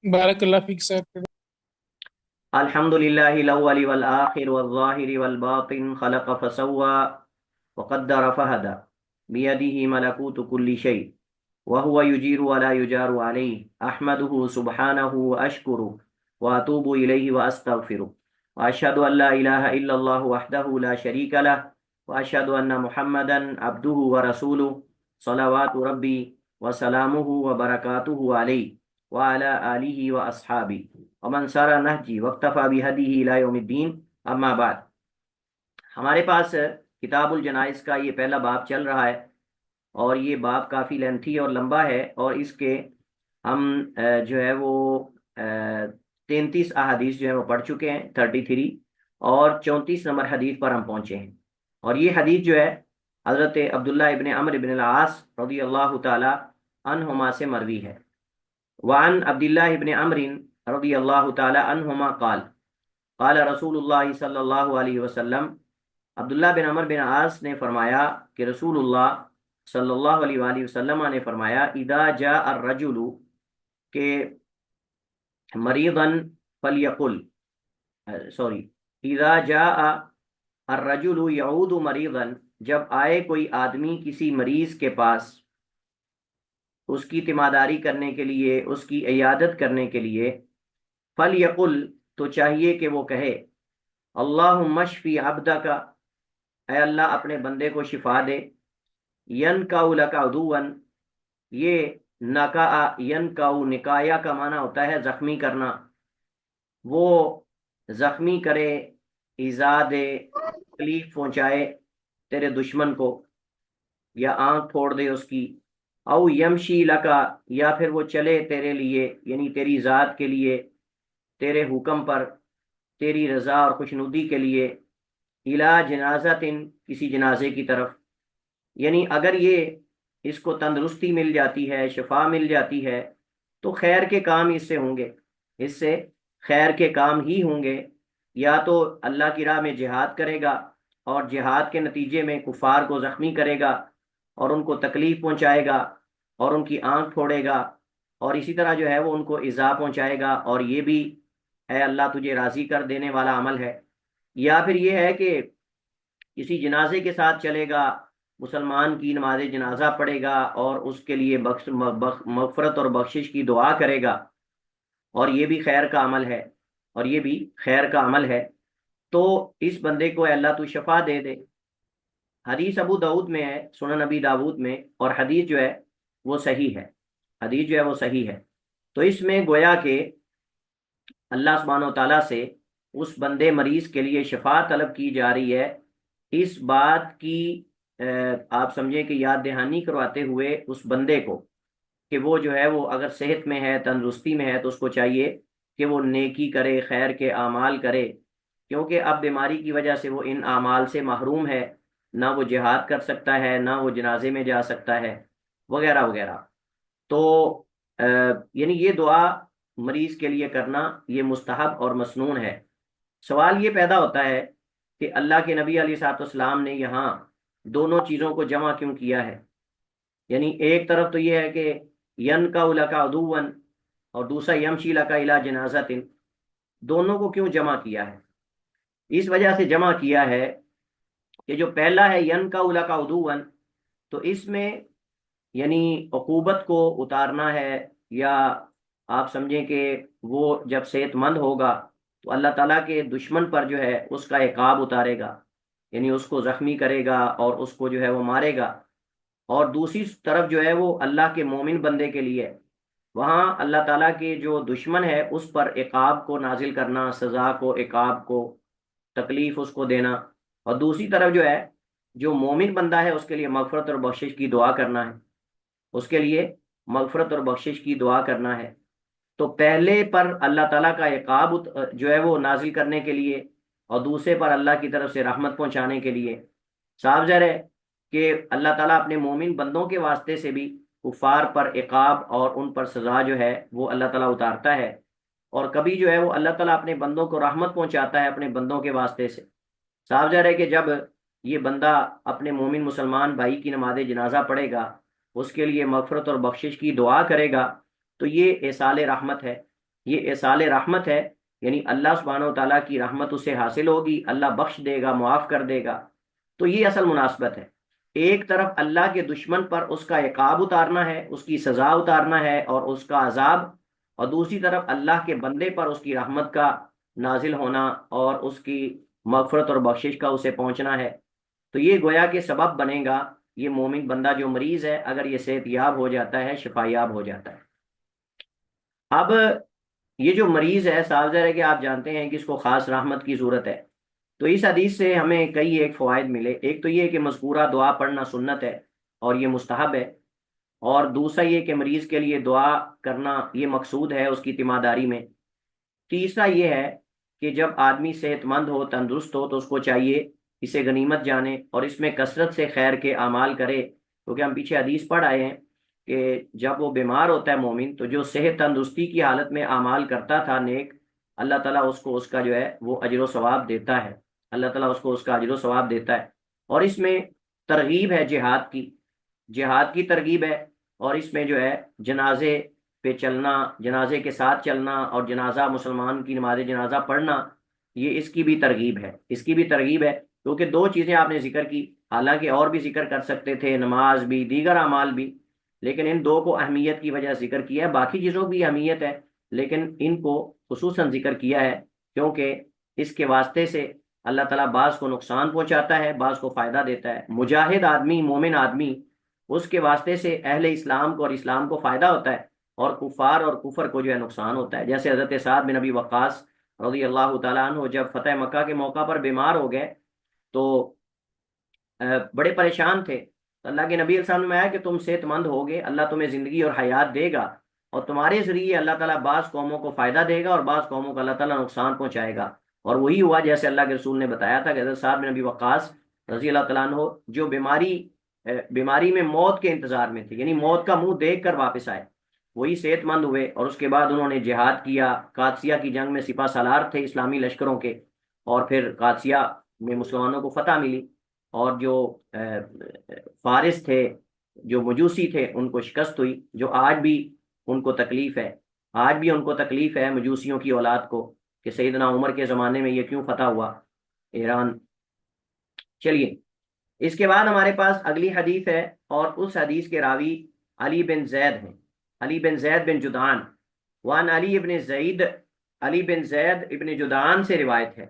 بارک اللہ فیک سر. الحمد لله الأول والآخر والظاهر والباطن خلق فسوى وقدر فهدى بيده ملكوت كل شيء وهو يجير ولا يجار عليه أحمده سبحانه وأشكره وأتوب إليه وأستغفره وأشهد أن لا إله إلا الله وحده لا شريك له وأشهد أن محمدا عبده ورسوله صلوات ربي وسلامه وبركاته عليه وعلى آله وأصحابه ومن سار نهجی واقتفى بهدیه الى یوم الدین. اما بعد، ہمارے پاس کتاب الجنائز کا یہ پہلا باب چل رہا ہے، اور یہ باب کافی لینتھی اور لمبا ہے، اور اس کے ہم جو ہے وہ 33 احادیث جو ہے وہ پڑھ چکے ہیں، 33، اور 34 نمبر حدیث پر ہم پہنچے ہیں. اور یہ حدیث جو ہے حضرت عبداللہ ابن عمرو بن العاص رضی اللہ تعالی عنہما سے مروی ہے. وعن عبد الله بن عمرو رضی اللہ تعالی عنہما قال قال رسول اللہ صلی اللہ علیہ وسلم. عبداللہ بن عمر بن عاص نے فرمایا کہ رسول اللہ صلی اللہ علیہ وآلہ وسلم نے فرمایا اذا جاء الرجل، کہ مریضا فلیقل، سوری، اذا جاء الرجل یعود مریضا، جب آئے کوئی آدمی کسی مریض کے پاس اس کی تیمارداری کرنے کے لیے، اس کی عیادت کرنے کے لیے، فلیقل، تو چاہیے کہ وہ کہے اللہم اشفی عبدک، اے اللہ اپنے بندے کو شفا دے. ینکاؤ لک عدوا، یہ نکا ینکاؤ نکایا کا معنی ہوتا ہے زخمی کرنا. وہ زخمی کرے، ایذا دے، تکلیف پہنچائے تیرے دشمن کو، یا آنکھ پھوڑ دے اس کی. او یمشی لکا، یا پھر وہ چلے تیرے لیے، یعنی تیری ذات کے لیے، تیرے حکم پر، تیری رضا اور خوشنودی کے لیے، الا جنازت، کسی جنازے کی طرف. یعنی اگر یہ اس کو تندرستی مل جاتی ہے، شفا مل جاتی ہے، تو خیر کے کام اس سے ہوں گے، اس سے خیر کے کام ہی ہوں گے. یا تو اللہ کی راہ میں جہاد کرے گا، اور جہاد کے نتیجے میں کفار کو زخمی کرے گا اور ان کو تکلیف پہنچائے گا اور ان کی آنکھ پھوڑے گا، اور اسی طرح جو ہے وہ ان کو ایذا پہنچائے گا، اور یہ بھی ہے اللہ تجھے راضی کر دینے والا عمل ہے. یا پھر یہ ہے کہ کسی جنازے کے ساتھ چلے گا، مسلمان کی نماز جنازہ پڑھے گا اور اس کے لیے مغفرت اور بخشش کی دعا کرے گا، اور یہ بھی خیر کا عمل ہے، اور یہ بھی خیر کا عمل ہے. تو اس بندے کو اے اللہ تو شفا دے دے. حدیث ابو داود میں ہے، سنن نبی داود میں، اور حدیث جو ہے وہ صحیح ہے، حدیث جو ہے وہ صحیح ہے. تو اس میں گویا کہ اللہ سبحانہ و تعالیٰ سے اس بندے مریض کے لیے شفا طلب کی جا رہی ہے. اس بات کی آپ سمجھیں کہ یاد دہانی کرواتے ہوئے اس بندے کو کہ وہ جو ہے وہ اگر صحت میں ہے، تندرستی میں ہے، تو اس کو چاہیے کہ وہ نیکی کرے، خیر کے اعمال کرے، کیونکہ اب بیماری کی وجہ سے وہ ان اعمال سے محروم ہے، نہ وہ جہاد کر سکتا ہے، نہ وہ جنازے میں جا سکتا ہے، وغیرہ وغیرہ. تو یعنی یہ دعا مریض کے لیے کرنا یہ مستحب اور مسنون ہے. سوال یہ پیدا ہوتا ہے کہ اللہ کے نبی علیہ الصلوۃ والسلام نے یہاں دونوں چیزوں کو جمع کیوں کیا ہے؟ یعنی ایک طرف تو یہ ہے کہ ین کا لکا عدون، اور دوسرا یمشی لکا الا جنازت، دونوں کو کیوں جمع کیا ہے؟ اس وجہ سے جمع کیا ہے کہ جو پہلا ہے ین کا لکا عدون، تو اس میں یعنی عقوبت کو اتارنا ہے، یا آپ سمجھیں کہ وہ جب صحت مند ہوگا تو اللہ تعالیٰ کے دشمن پر جو ہے اس کا عقاب اتارے گا، یعنی اس کو زخمی کرے گا اور اس کو جو ہے وہ مارے گا. اور دوسری طرف جو ہے وہ اللہ کے مومن بندے کے لیے وہاں اللہ تعالیٰ کے جو دشمن ہے اس پر عقاب کو نازل کرنا، سزا کو، عقاب کو، تکلیف اس کو دینا. اور دوسری طرف جو ہے جو مومن بندہ ہے اس کے لیے مغفرت اور بخشش کی دعا کرنا ہے، اس کے لیے مغفرت اور بخشش کی دعا کرنا ہے. تو پہلے پر اللہ تعالیٰ کا عقاب جو ہے وہ نازل کرنے کے لیے، اور دوسرے پر اللہ کی طرف سے رحمت پہنچانے کے لیے. صاف ظاہر ہے کہ اللہ تعالیٰ اپنے مومن بندوں کے واسطے سے بھی کفار پر عقاب اور ان پر سزا جو ہے وہ اللہ تعالیٰ اتارتا ہے، اور کبھی جو ہے وہ اللہ تعالیٰ اپنے بندوں کو رحمت پہنچاتا ہے اپنے بندوں کے واسطے سے. صاف ظاہر ہے کہ جب یہ بندہ اپنے مومن مسلمان بھائی کی نماز جنازہ پڑھے گا، اس کے لیے مغفرت اور بخشش کی دعا کرے گا، تو یہ احسال رحمت ہے. یہ ایصال رحمت ہے، یعنی اللہ سبحانہ و تعالیٰ کی رحمت اسے حاصل ہوگی، اللہ بخش دے گا، معاف کر دے گا، تو یہ اصل مناسبت ہے۔ ایک طرف اللہ کے دشمن پر اس کا عقاب اتارنا ہے، اس کی سزا اتارنا ہے اور اس کا عذاب، اور دوسری طرف اللہ کے بندے پر اس کی رحمت کا نازل ہونا اور اس کی مغفرت اور بخشش کا اسے پہنچنا ہے۔ تو یہ گویا کہ سبب بنے گا، یہ مومن بندہ جو مریض ہے اگر یہ صحت یاب ہو جاتا ہے، شفا یاب ہو جاتا ہے۔ اب یہ جو مریض ہے، صاف ظاہر ہے کہ آپ جانتے ہیں کہ اس کو خاص رحمت کی ضرورت ہے۔ تو اس حدیث سے ہمیں کئی ایک فوائد ملے۔ ایک تو یہ کہ مذکورہ دعا پڑھنا سنت ہے اور یہ مستحب ہے، اور دوسرا یہ کہ مریض کے لیے دعا کرنا یہ مقصود ہے اس کی تیمارداری میں۔ تیسرا یہ ہے کہ جب آدمی صحت مند ہو، تندرست ہو، تو اس کو چاہیے اسے غنیمت جانے اور اس میں کثرت سے خیر کے اعمال کرے، کیونکہ ہم پیچھے حدیث پڑھ آئے ہیں کہ جب وہ بیمار ہوتا ہے مومن، تو جو صحت تندرستی کی حالت میں اعمال کرتا تھا نیک، اللہ تعالیٰ اس کو اس کا جو ہے وہ اجر و ثواب دیتا ہے، اللہ تعالیٰ اس کو اس کا اجر و ثواب دیتا ہے۔ اور اس میں ترغیب ہے جہاد کی، جہاد کی ترغیب ہے، اور اس میں جو ہے جنازے پہ چلنا، جنازے کے ساتھ چلنا اور جنازہ مسلمان کی نماز جنازہ پڑھنا، یہ اس کی بھی ترغیب ہے، اس کی بھی ترغیب ہے، کیونکہ دو چیزیں آپ نے ذکر کی، حالانکہ اور بھی ذکر کر سکتے تھے، نماز بھی، دیگر اعمال بھی، لیکن ان دو کو اہمیت کی وجہ سے ذکر کیا ہے۔ باقی چیزوں کی اہمیت ہے لیکن ان کو خصوصاً ذکر کیا ہے کیونکہ اس کے واسطے سے اللہ تعالیٰ بعض کو نقصان پہنچاتا ہے، بعض کو فائدہ دیتا ہے۔ مجاہد آدمی، مومن آدمی، اس کے واسطے سے اہل اسلام کو اور اسلام کو فائدہ ہوتا ہے، اور کفار اور کفر کو جو ہے نقصان ہوتا ہے۔ جیسے حضرت سعد بن ابی وقاص رضی اللہ تعالیٰ عنہ جب فتح مکہ کے موقع پر بیمار ہو گئے تو بڑے پریشان تھے، تو اللہ کے نبی علیہ السلام نے فرمایا کہ تم صحت مند ہوگے، اللہ تمہیں زندگی اور حیات دے گا، اور تمہارے ذریعے اللہ تعالیٰ بعض قوموں کو فائدہ دے گا اور بعض قوموں کو اللہ تعالیٰ نقصان پہنچائے گا۔ اور وہی ہوا جیسے اللہ کے رسول نے بتایا تھا کہ حضرت سعد بن ابی وقاص رضی اللہ تعالیٰ عنہ جو بیماری میں موت کے انتظار میں تھے، یعنی موت کا منہ دیکھ کر واپس آئے، وہی صحت مند ہوئے، اور اس کے بعد انہوں نے جہاد کیا، قادسیہ کی جنگ میں سپہ سالار تھے اسلامی لشکروں کے، اور پھر قادسیہ میں مسلمانوں کو فتح ملی، اور جو فارس تھے، جو مجوسی تھے، ان کو شکست ہوئی، جو آج بھی ان کو تکلیف ہے، آج بھی ان کو تکلیف ہے مجوسیوں کی اولاد کو کہ سیدنا عمر کے زمانے میں یہ کیوں فتح ہوا ایران۔ چلیے، اس کے بعد ہمارے پاس اگلی حدیث ہے، اور اس حدیث کے راوی علی بن زید ہیں، علی بن زید بن جدعان، وان علی ابن زید، علی بن زید ابن جدعان سے روایت ہے،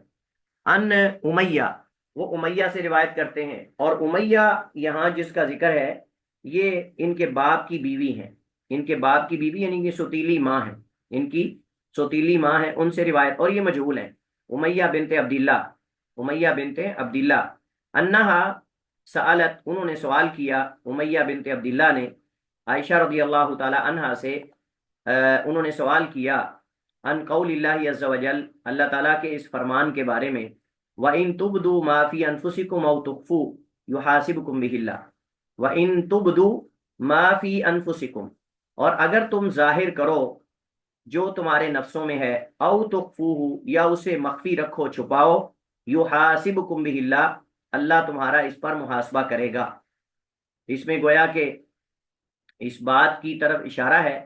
ان امیہ، وہ امیہ سے روایت کرتے ہیں، اور امیہ یہاں جس کا ذکر ہے یہ ان کے باپ کی بیوی ہیں، ان کے باپ کی بیوی یعنی کہ سوتیلی ماں ہیں، ان کی سوتیلی ماں ہیں، ان سے روایت، اور یہ مجہول ہیں، امیہ بنت عبداللہ، امیہ بنت عبداللہ، انہا سألت، انہوں نے سوال کیا، امیہ بنت عبداللہ نے عائشہ رضی اللہ تعالی عنہا سے انہوں نے سوال کیا، ان قول اللہ عز وجل، اللہ تعالیٰ کے اس فرمان کے بارے میں، وَإِن تُبْدُوا مَا فِي أَنفُسِكُمْ أَوْ تُخْفُوهُ يُحَاسِبْكُم بِهِ اللَّهُ وَإِن تُبْدُوا مَا فِي أَنفُسِكُمْ، اور اگر تم ظاہر کرو جو تمہارے نفسوں میں ہے، او تخفوه، یا اسے مخفی رکھو، چھپاؤ، یحاسبکم بہ اللہ، اللہ تمہارا اس پر محاسبہ کرے گا۔ اس میں گویا کہ اس بات کی طرف اشارہ ہے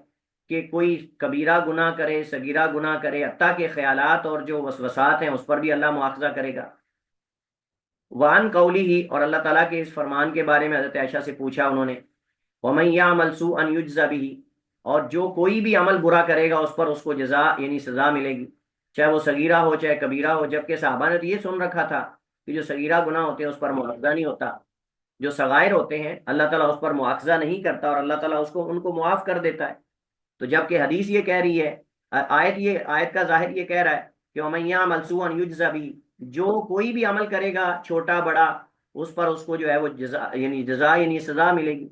کہ کوئی کبیرہ گناہ کرے، صغیرہ گناہ کرے، حتیٰ کہ خیالات اور جو وسوسات ہیں اس پر بھی اللہ مواخذہ کرے گا۔ وان قولی ہی، اور اللہ تعالیٰ کے اس فرمان کے بارے میں حضرت عائشہ سے پوچھا انہوں نے، وَمَن يَعْمَلْ سُوءًا يُجْزَ بِهِ، اور جو کوئی بھی عمل برا کرے گا اس پر اس کو جزا یعنی سزا ملے گی، چاہے وہ صغیرہ ہو چاہے کبیرہ ہو، جبکہ صحابہ نے تو یہ سن رکھا تھا کہ جو صغیرہ گناہ ہوتے ہیں اس پر مواخذہ نہیں ہوتا، جو صغائر ہوتے ہیں اللہ تعالیٰ اس پر مواخذہ نہیں کرتا اور اللہ تعالیٰ ان کو معاف کر دیتا ہے۔ تو جبکہ حدیث یہ کہہ رہی ہے، آیت کا ظاہر یہ کہہ رہا ہے کہ وَمَن يَعْمَلْ سُوءًا يُجْزَ بِهِ، جو کوئی بھی عمل کرے گا چھوٹا بڑا، اس پر اس کو جو ہے وہ جزا یعنی سزا ملے گی،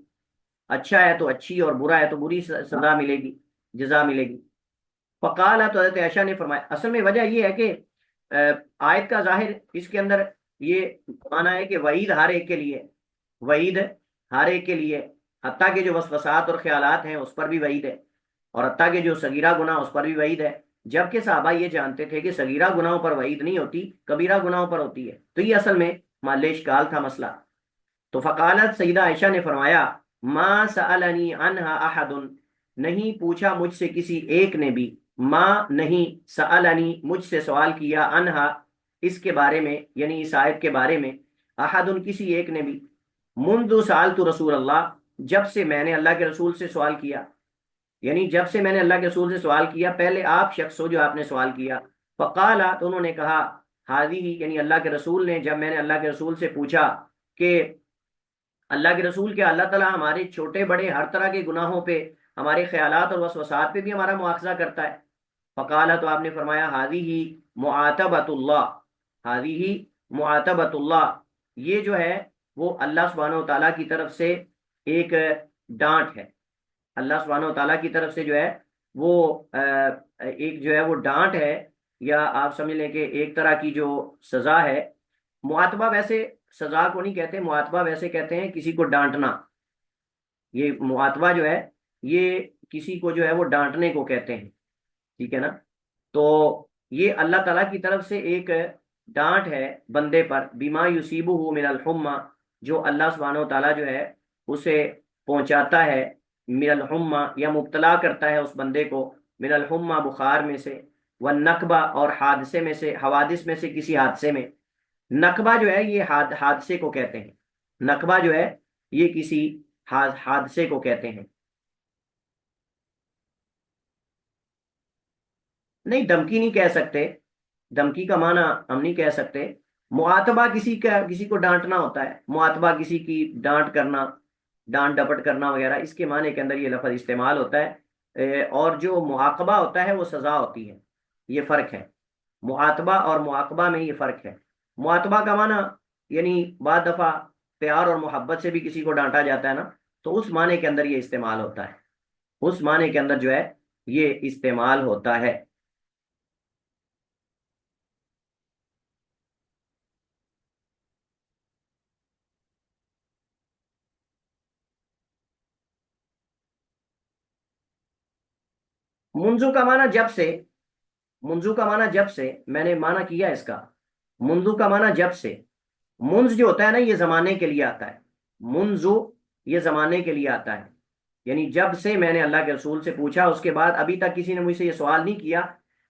اچھا ہے تو اچھی اور برا ہے تو بری سزا ملے گی، جزا ملے گی۔ فقال، تو حضرت عائشہ نے فرمایا، اصل میں وجہ یہ ہے کہ آیت کا ظاہر اس کے اندر یہ مانا ہے کہ وعید ہر ایک کے لیے، وعید ہر ایک کے لیے، حتیٰ کہ جو وسوسات اور خیالات ہیں اس پر بھی وعید ہے، اور حتیٰ کہ جو صغیرہ گناہ اس پر بھی وعید ہے، جبکہ صحابہ یہ جانتے تھے کہ صغیرہ گناہوں پر وعید نہیں ہوتی، کبیرہ گناہوں پر ہوتی ہے۔ تو یہ اصل میں محل اشکال تھا مسئلہ۔ تو فقالت، سیدہ عائشہ نے فرمایا، ما سألنی عنہا احد، نہیں پوچھا مجھ سے کسی ایک نے بھی، ماں نہیں، سألنی مجھ سے سوال کیا، انہا اس کے بارے میں، یعنی اس آیت کے بارے میں، احد کسی ایک نے بھی، منذ سألت رسول اللہ جب سے میں نے اللہ کے رسول سے سوال کیا، یعنی جب سے میں نے اللہ کے رسول سے سوال کیا، پہلے آپ شخص ہو جو آپ نے سوال کیا، فقالا تو انہوں نے کہا، ہادی یعنی اللہ کے رسول نے، جب میں نے اللہ کے رسول سے پوچھا کہ اللہ کے رسول کیا اللہ تعالیٰ ہمارے چھوٹے بڑے ہر طرح کے گناہوں پہ، ہمارے خیالات اور وسوسات پہ بھی ہمارا مواخذہ کرتا ہے؟ فقالا تو آپ نے فرمایا، ہادی ہی معاتبۃ اللہ، ہادی ہی معاتبۃ اللہ، یہ جو ہے وہ اللہ سبحانہ و تعالیٰ کی طرف سے ایک ڈانٹ ہے، اللہ سبحانہ و تعالیٰ کی طرف سے جو ہے وہ ایک جو ہے وہ ڈانٹ ہے، یا آپ سمجھ لیں کہ ایک طرح کی جو سزا ہے۔ معاتبہ ویسے سزا کو نہیں کہتے، معاتبہ ویسے کہتے ہیں کسی کو ڈانٹنا، یہ معاتبہ جو ہے یہ کسی کو جو ہے وہ ڈانٹنے کو کہتے ہیں، ٹھیک ہے نا؟ تو یہ اللہ تعالیٰ کی طرف سے ایک ڈانٹ ہے بندے پر، بیما یصیبہ من الحمہ، جو اللہ سبحانہ و تعالیٰ جو ہے اسے پہنچاتا ہے، من الحمہ یا مبتلا کرتا ہے اس بندے کو، من الحمہ بخار میں سے، والنکبہ اور حادثے میں سے، حوادث میں سے کسی حادثے میں۔ نکبہ جو ہے یہ حادثے کو کہتے ہیں، نکبہ جو ہے یہ کسی حادثے کو کہتے ہیں۔ نہیں، دھمکی نہیں کہہ سکتے، دھمکی کا معنی ہم نہیں کہہ سکتے۔ معاتبہ کسی کا کسی کو ڈانٹنا ہوتا ہے، معاتبہ کسی کی ڈانٹ کرنا، ڈانٹ ڈپٹ کرنا وغیرہ، اس کے معنی کے اندر یہ لفظ استعمال ہوتا ہے۔ اور جو معاقبہ ہوتا ہے وہ سزا ہوتی ہے، یہ فرق ہے، معاتبہ اور معاقبہ میں یہ فرق ہے۔ معاتبہ کا معنی یعنی بعض دفعہ پیار اور محبت سے بھی کسی کو ڈانٹا جاتا ہے نا، تو اس معنی کے اندر یہ استعمال ہوتا ہے، اس معنی کے اندر جو ہے یہ استعمال ہوتا ہے۔ منزو کا معنی جب سے، منزو کا معنی جب سے، میں نے معنی کیا اس کا، منزو کا معنی جب سے، منز جو ہوتا ہے نا یہ زمانے کے لیے آتا ہے، منزو یہ زمانے کے لیے آتا ہے، یعنی جب سے میں نے اللہ کے رسول سے پوچھا، اس کے بعد ابھی تک کسی نے مجھ سے یہ سوال نہیں کیا۔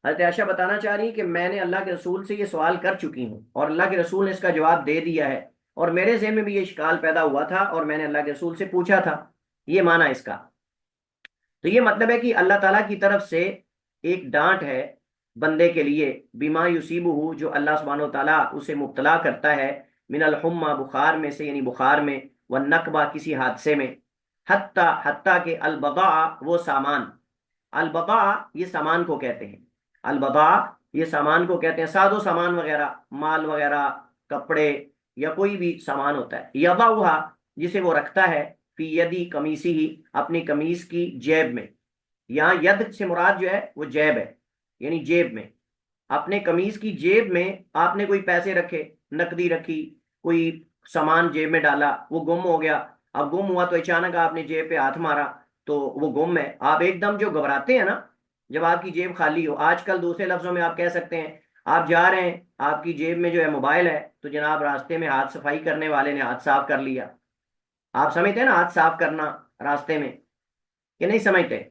حضرت عائشہ بتانا چاہ رہی ہیں کہ میں نے اللہ کے رسول سے یہ سوال کر چکی ہوں، اور اللہ کے رسول نے اس کا جواب دے دیا ہے، اور میرے ذہن میں بھی یہ اشکال پیدا ہوا تھا، اور میں نے اللہ کے رسول سے پوچھا تھا، یہ معنی اس کا۔ تو یہ مطلب ہے کہ اللہ تعالیٰ کی طرف سے ایک ڈانٹ ہے بندے کے لیے، بیما یصیبہ جو اللہ سبحانہ و تعالیٰ اسے مبتلا کرتا ہے، من الحمہ بخار میں سے، یعنی بخار میں، والنکبہ کسی حادثے میں، حتیٰ کہ البضاع وہ سامان، البضاع یہ سامان کو کہتے ہیں، البضاع یہ سامان کو کہتے ہیں، ساز و سامان وغیرہ، مال وغیرہ، کپڑے یا کوئی بھی سامان ہوتا ہے، یضعها جسے وہ رکھتا ہے، فی یدی قمیصی ہی اپنی قمیص کی جیب میں، یہاں ید سے مراد جو ہے وہ جیب ہے، یعنی جیب میں، اپنے قمیص کی جیب میں آپ نے کوئی پیسے رکھے، نقدی رکھی، کوئی سامان جیب میں ڈالا، وہ گم ہو گیا، اب گم ہوا تو اچانک آپ نے جیب پہ ہاتھ مارا تو وہ گم ہے، آپ ایک دم جو گھبراتے ہیں نا جب آپ کی جیب خالی ہو، آج کل دوسرے لفظوں میں آپ کہہ سکتے ہیں آپ جا رہے ہیں، آپ کی جیب میں جو ہے موبائل ہے، تو جناب راستے میں ہاتھ صفائی کرنے والے نے ہاتھ صاف کر لیا، آپ سمجھتے ہیں نا ہاتھ صاف کرنا راستے میں، کہ نہیں سمجھتے؟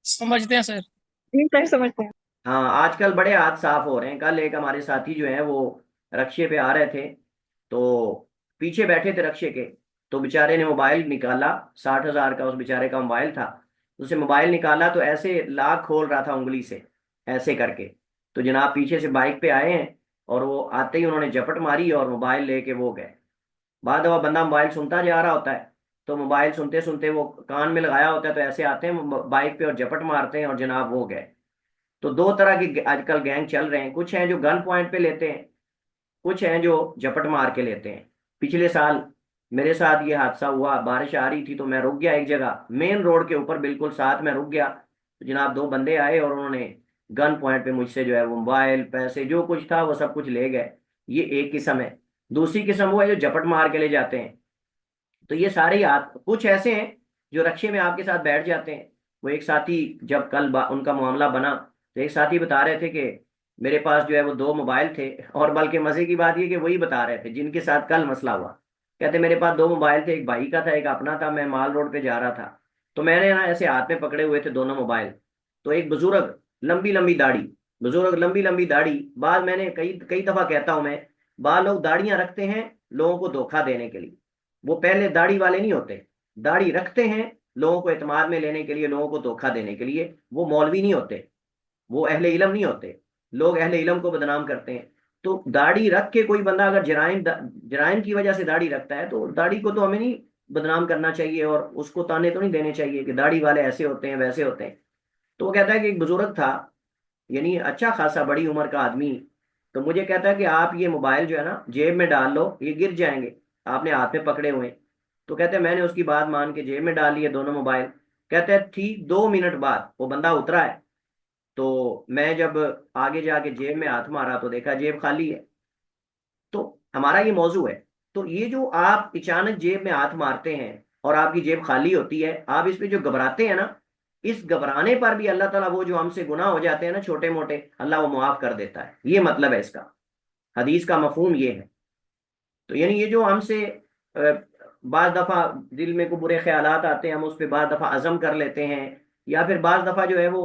سمجھتے ہیں سر۔ جی سر سمجھتے ہیں۔ ہاں، آج کل بڑے ہاتھ صاف ہو رہے ہیں۔ کل ایک ہمارے ساتھی جو ہیں وہ رکشے پہ آ رہے تھے، تو پیچھے بیٹھے تھے رکشے کے، تو بیچارے نے موبائل نکالا، 60,000 کا اس بیچارے کا موبائل تھا، اسے موبائل نکالا تو ایسے لاک کھول رہا تھا انگلی سے، ایسے کر کے، تو جناب پیچھے سے بائک پہ آئے ہیں، اور وہ آتے ہی انہوں نے جپٹ ماری اور موبائل لے کے وہ گئے۔ بعد دفعہ بندہ موبائل سنتا جا رہا ہوتا ہے، تو موبائل سنتے سنتے وہ کان میں لگایا ہوتا ہے، تو ایسے آتے ہیں بائک پہ اور جپٹ مارتے ہیں، اور جناب وہ گئے۔ تو دو طرح کی آج کل گینگ چل رہے ہیں، کچھ ہیں جو گن پوائنٹ پہ لیتے ہیں، کچھ ہیں جو جپٹ مار کے لیتے ہیں۔ پچھلے سال میرے ساتھ یہ حادثہ ہوا، بارش آ رہی تھی تو میں رک گیا ایک جگہ، مین روڈ کے اوپر بالکل ساتھ میں رک گیا، تو جناب دو بندے آئے اور انہوں نے گن پوائنٹ پہ مجھ سے جو ہے وہ موبائل، پیسے، جو کچھ تھا وہ سب کچھ لے گئے۔ یہ ایک قسم ہے۔ دوسری قسم وہ ہے جو جپٹ مار کے لے جاتے ہیں۔ تو یہ سارے ہی کچھ ایسے ہیں جو رکشے میں آپ کے ساتھ بیٹھ جاتے ہیں۔ وہ ایک ساتھی جب کل ان کا معاملہ بنا تو ایک ساتھی بتا رہے تھے کہ میرے پاس جو ہے وہ 2 موبائل تھے، اور بلکہ مزے کی بات یہ کہ وہی بتا رہے تھے جن کے ساتھ کل مسئلہ ہوا، کہتے میرے پاس 2 موبائل تھے، ایک بھائی کا تھا، ایک اپنا تھا، میں مال روڈ پہ جا رہا تھا، تو میں نے نا ایسے ہاتھ میں پکڑے ہوئے تھے دونوں موبائل، تو ایک بزرگ، لمبی لمبی داڑھی، بزرگ لمبی لمبی داڑھی، بعد میں نے کئی کئی دفعہ کہتا ہوں میں، بعض لوگ داڑیاں رکھتے ہیں لوگوں کو دھوکہ دینے کے لیے، وہ پہلے داڑھی والے نہیں ہوتے، داڑھی رکھتے ہیں لوگوں کو اعتماد میں لینے کے لیے، لوگوں کو دھوکہ دینے کے لیے، وہ مولوی نہیں ہوتے، وہ اہل علم نہیں ہوتے، لوگ اہل علم کو بدنام کرتے ہیں۔ تو داڑھی رکھ کے کوئی بندہ اگر جرائم کی وجہ سے داڑھی رکھتا ہے تو داڑھی کو تو ہمیں نہیں بدنام کرنا چاہیے، اور اس کو تانے تو نہیں دینے چاہیے کہ داڑھی والے ایسے ہوتے ہیں ویسے ہوتے ہیں۔ تو وہ کہتا ہے کہ ایک بزرگ تھا، یعنی اچھا خاصا بڑی عمر کا آدمی، تو مجھے کہتا ہے کہ آپ یہ موبائل جو ہے نا جیب میں ڈال لو، یہ گر جائیں گے، آپ نے ہاتھ میں پکڑے ہوئے ہیں۔ تو کہتے ہیں میں نے اس کی بات مان کے جیب میں ڈال لیے دونوں موبائل۔ کہتے ہیں ٹھیک 2 منٹ بعد وہ بندہ اترا ہے، تو میں جب آگے جا کے جیب میں ہاتھ مارا تو دیکھا جیب خالی ہے۔ تو ہمارا یہ موضوع ہے، تو یہ جو آپ اچانک جیب میں ہاتھ مارتے ہیں اور آپ کی جیب خالی ہوتی ہے، آپ اس پہ جو گھبراتے ہیں نا، اس گھبرانے پر بھی اللہ تعالیٰ وہ جو ہم سے گناہ ہو جاتے ہیں نا چھوٹے موٹے، اللہ وہ معاف کر دیتا ہے، یہ مطلب ہے اس کا، حدیث کا مفہوم یہ ہے۔ تو یعنی یہ جو ہم سے بعض دفعہ دل میں کو برے خیالات آتے ہیں، ہم اس پہ بعض دفعہ عزم کر لیتے ہیں، یا پھر بعض دفعہ جو ہے وہ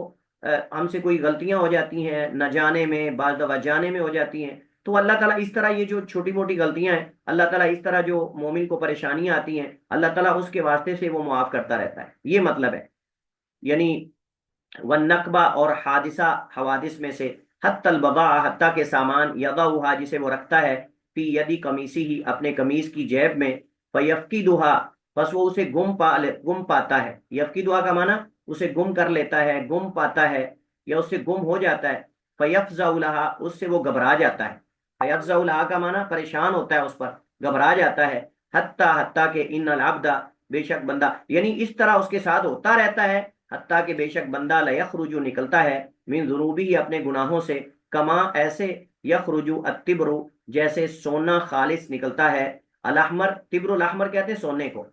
ہم سے کوئی غلطیاں ہو جاتی ہیں نہ جانے میں، بعض دفعہ جانے میں ہو جاتی ہیں، تو اللہ تعالیٰ اس طرح یہ جو چھوٹی موٹی غلطیاں ہیں، اللہ تعالیٰ اس طرح جو مومن کو پریشانیاں آتی ہیں، اللہ تعالیٰ اس کے واسطے سے وہ معاف کرتا رہتا ہے، یہ مطلب ہے۔ یعنی والنقبہ اور حادثہ حوادث میں سے، حتی البضاع حتیٰ کے سامان، یضعها جسے وہ رکھتا ہے، فی یدی قمیصی ہی اپنے قمیص کی جیب میں، فیفقدها بس وہ اسے گم پاتا ہے، یفقدها کا معنی اسے گم کر لیتا ہے، گم پاتا ہے، یا اس سے گم ہو جاتا ہے، فیفزع لها اس سے وہ گھبرا جاتا ہے، فیفزع لها کا معنی پریشان ہوتا ہے اس پر، گھبرا جاتا ہے، حتیٰ کہ ان العبد بے شک بندہ، یعنی اس طرح اس کے ساتھ ہوتا رہتا ہے، حتیٰ کہ بے شک بندہ لیخرج نکلتا ہے، من ذنوبی اپنے گناہوں سے، کما ایسے، یخرج التبر جیسے سونا خالص نکلتا ہے، الاحمر تبر الاحمر کہتے ہیں سونے کو،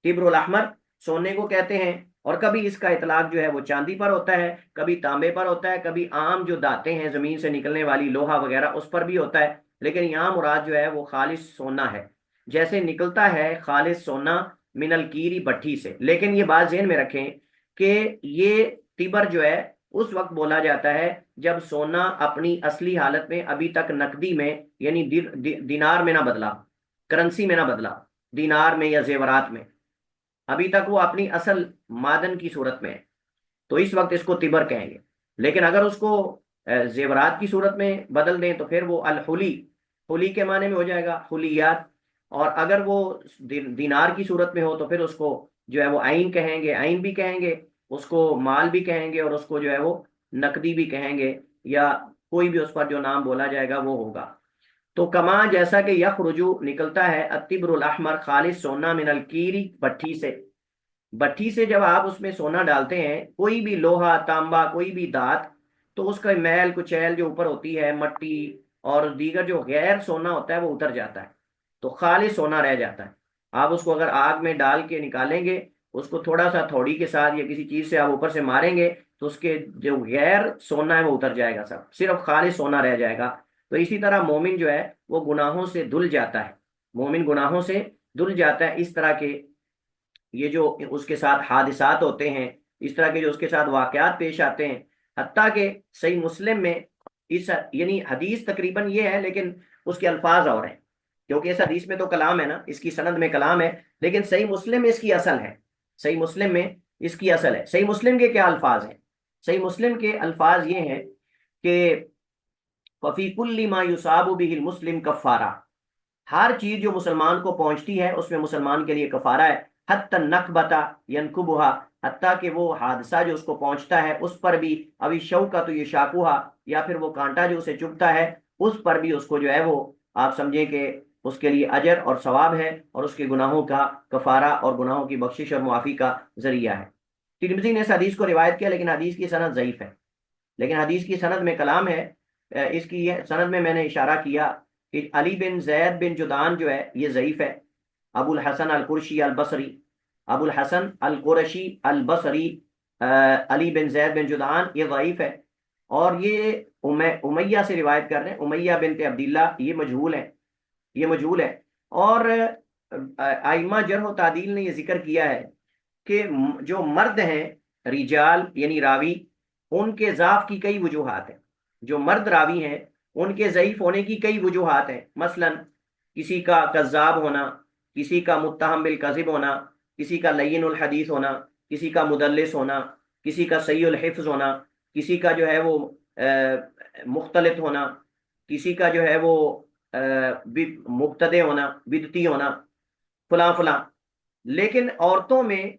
تبر الاحمر سونے کو کہتے ہیں، اور کبھی اس کا اطلاق جو ہے وہ چاندی پر ہوتا ہے، کبھی تانبے پر ہوتا ہے، کبھی عام جو دھاتیں ہیں زمین سے نکلنے والی لوہا وغیرہ اس پر بھی ہوتا ہے، لیکن یہاں مراد جو ہے وہ خالص سونا ہے، جیسے نکلتا ہے خالص سونا من الکیری بٹھی سے۔ لیکن یہ بات ذہن میں رکھیں کہ یہ تیبر جو ہے اس وقت بولا جاتا ہے جب سونا اپنی اصلی حالت میں ابھی تک نقدی میں، یعنی دینار میں نہ بدلا، کرنسی میں نہ بدلا، دینار میں یا زیورات میں، ابھی تک وہ اپنی اصل معدن کی صورت میں ہے، تو اس وقت اس کو تیبر کہیں گے۔ لیکن اگر اس کو زیورات کی صورت میں بدل دیں تو پھر وہ الحلی، حلی کے معنی میں ہو جائے گا حلیات، اور اگر وہ دینار کی صورت میں ہو تو پھر اس کو جو ہے وہ عین کہیں گے، عین بھی کہیں گے، اس کو مال بھی کہیں گے، اور اس کو جو ہے وہ نقدی بھی کہیں گے، یا کوئی بھی اس پر جو نام بولا جائے گا وہ ہوگا۔ تو کما جیسا کہ یخرجو نکلتا ہے التبر الاحمر خالص سونا من الکیری بٹھی سے، بٹھی سے جب آپ اس میں سونا ڈالتے ہیں، کوئی بھی لوہا تانبا کوئی بھی دھات، تو اس کا میل کچیل جو اوپر ہوتی ہے مٹی اور دیگر جو غیر سونا ہوتا ہے وہ اتر جاتا ہے، تو خالص سونا رہ جاتا ہے۔ آپ اس کو اگر آگ میں ڈال کے نکالیں گے، اس کو تھوڑا سا تھوڑی کے ساتھ یا کسی چیز سے آپ اوپر سے ماریں گے تو اس کے جو غیر سونا ہے وہ اتر جائے گا، سب صرف خالص سونا رہ جائے گا۔ تو اسی طرح مومن جو ہے وہ گناہوں سے دھل جاتا ہے، مومن گناہوں سے دھل جاتا ہے، اس طرح کے یہ جو اس کے ساتھ حادثات ہوتے ہیں، اس طرح کے جو اس کے ساتھ واقعات پیش آتے ہیں، حتیٰ کہ صحیح مسلم میں اس، یعنی حدیث تقریباً یہ ہے لیکن اس کے الفاظ اور ہیں، کیونکہ اس حدیث میں تو کلام ہے نا، اس کی سند میں کلام ہے، لیکن صحیح مسلم میں اس کی اصل ہے، صحیح مسلم میں اس کی اصل ہے۔ صحیح مسلم کے کیا الفاظ ہیں؟ صحیح مسلم کے الفاظ یہ ہیں کہ وفی کل ما یصاب بہ المسلم کفارہ، ہر چیز جو مسلمان کو پہنچتی ہے اس میں مسلمان کے لیے کفارہ ہے، حتی النکبۃ ینکبها حتیٰ کہ وہ حادثہ جو اس کو پہنچتا ہے اس پر بھی، ابھی شوکۃ یشاکوہا یا پھر وہ کانٹا جو اسے چبھتا ہے اس پر بھی اس کو جو ہے وہ آپ سمجھیں کہ اس کے لیے اجر اور ثواب ہے، اور اس کے گناہوں کا کفارہ اور گناہوں کی بخشش اور معافی کا ذریعہ ہے۔ ترمذی نے اس حدیث کو روایت کیا، لیکن حدیث کی سند ضعیف ہے، لیکن حدیث کی سند میں کلام ہے۔ اس کی سند میں نے اشارہ کیا کہ علی بن زید بن جدعان جو ہے یہ ضعیف ہے، ابو الحسن القرشی البصری، ابو الحسن القرشی البصری علی بن زید بن جدعان یہ ضعیف ہے، اور یہ امیہ سے روایت کر رہے ہیں، امیہ بنت عبداللہ، یہ مجہول ہے، یہ مجہول ہے۔ اور ائمہ جرح و تعدیل نے یہ ذکر کیا ہے کہ جو مرد ہیں رجال یعنی راوی، ان کے ضعف کی کئی وجوہات ہیں. جو مرد راوی ہیں ان کے ضعیف ہونے کی کئی وجوہات ہیں. مثلا کسی کا کذاب ہونا، کسی کا متہم بالکذب ہونا، کسی کا لین الحدیث ہونا، کسی کا مدلس ہونا، کسی کا سیء الحفظ ہونا، کسی کا جو ہے وہ مختلط ہونا، کسی کا جو ہے وہ مبتدع ہونا، بدتی ہونا، فلاں فلاں. لیکن عورتوں میں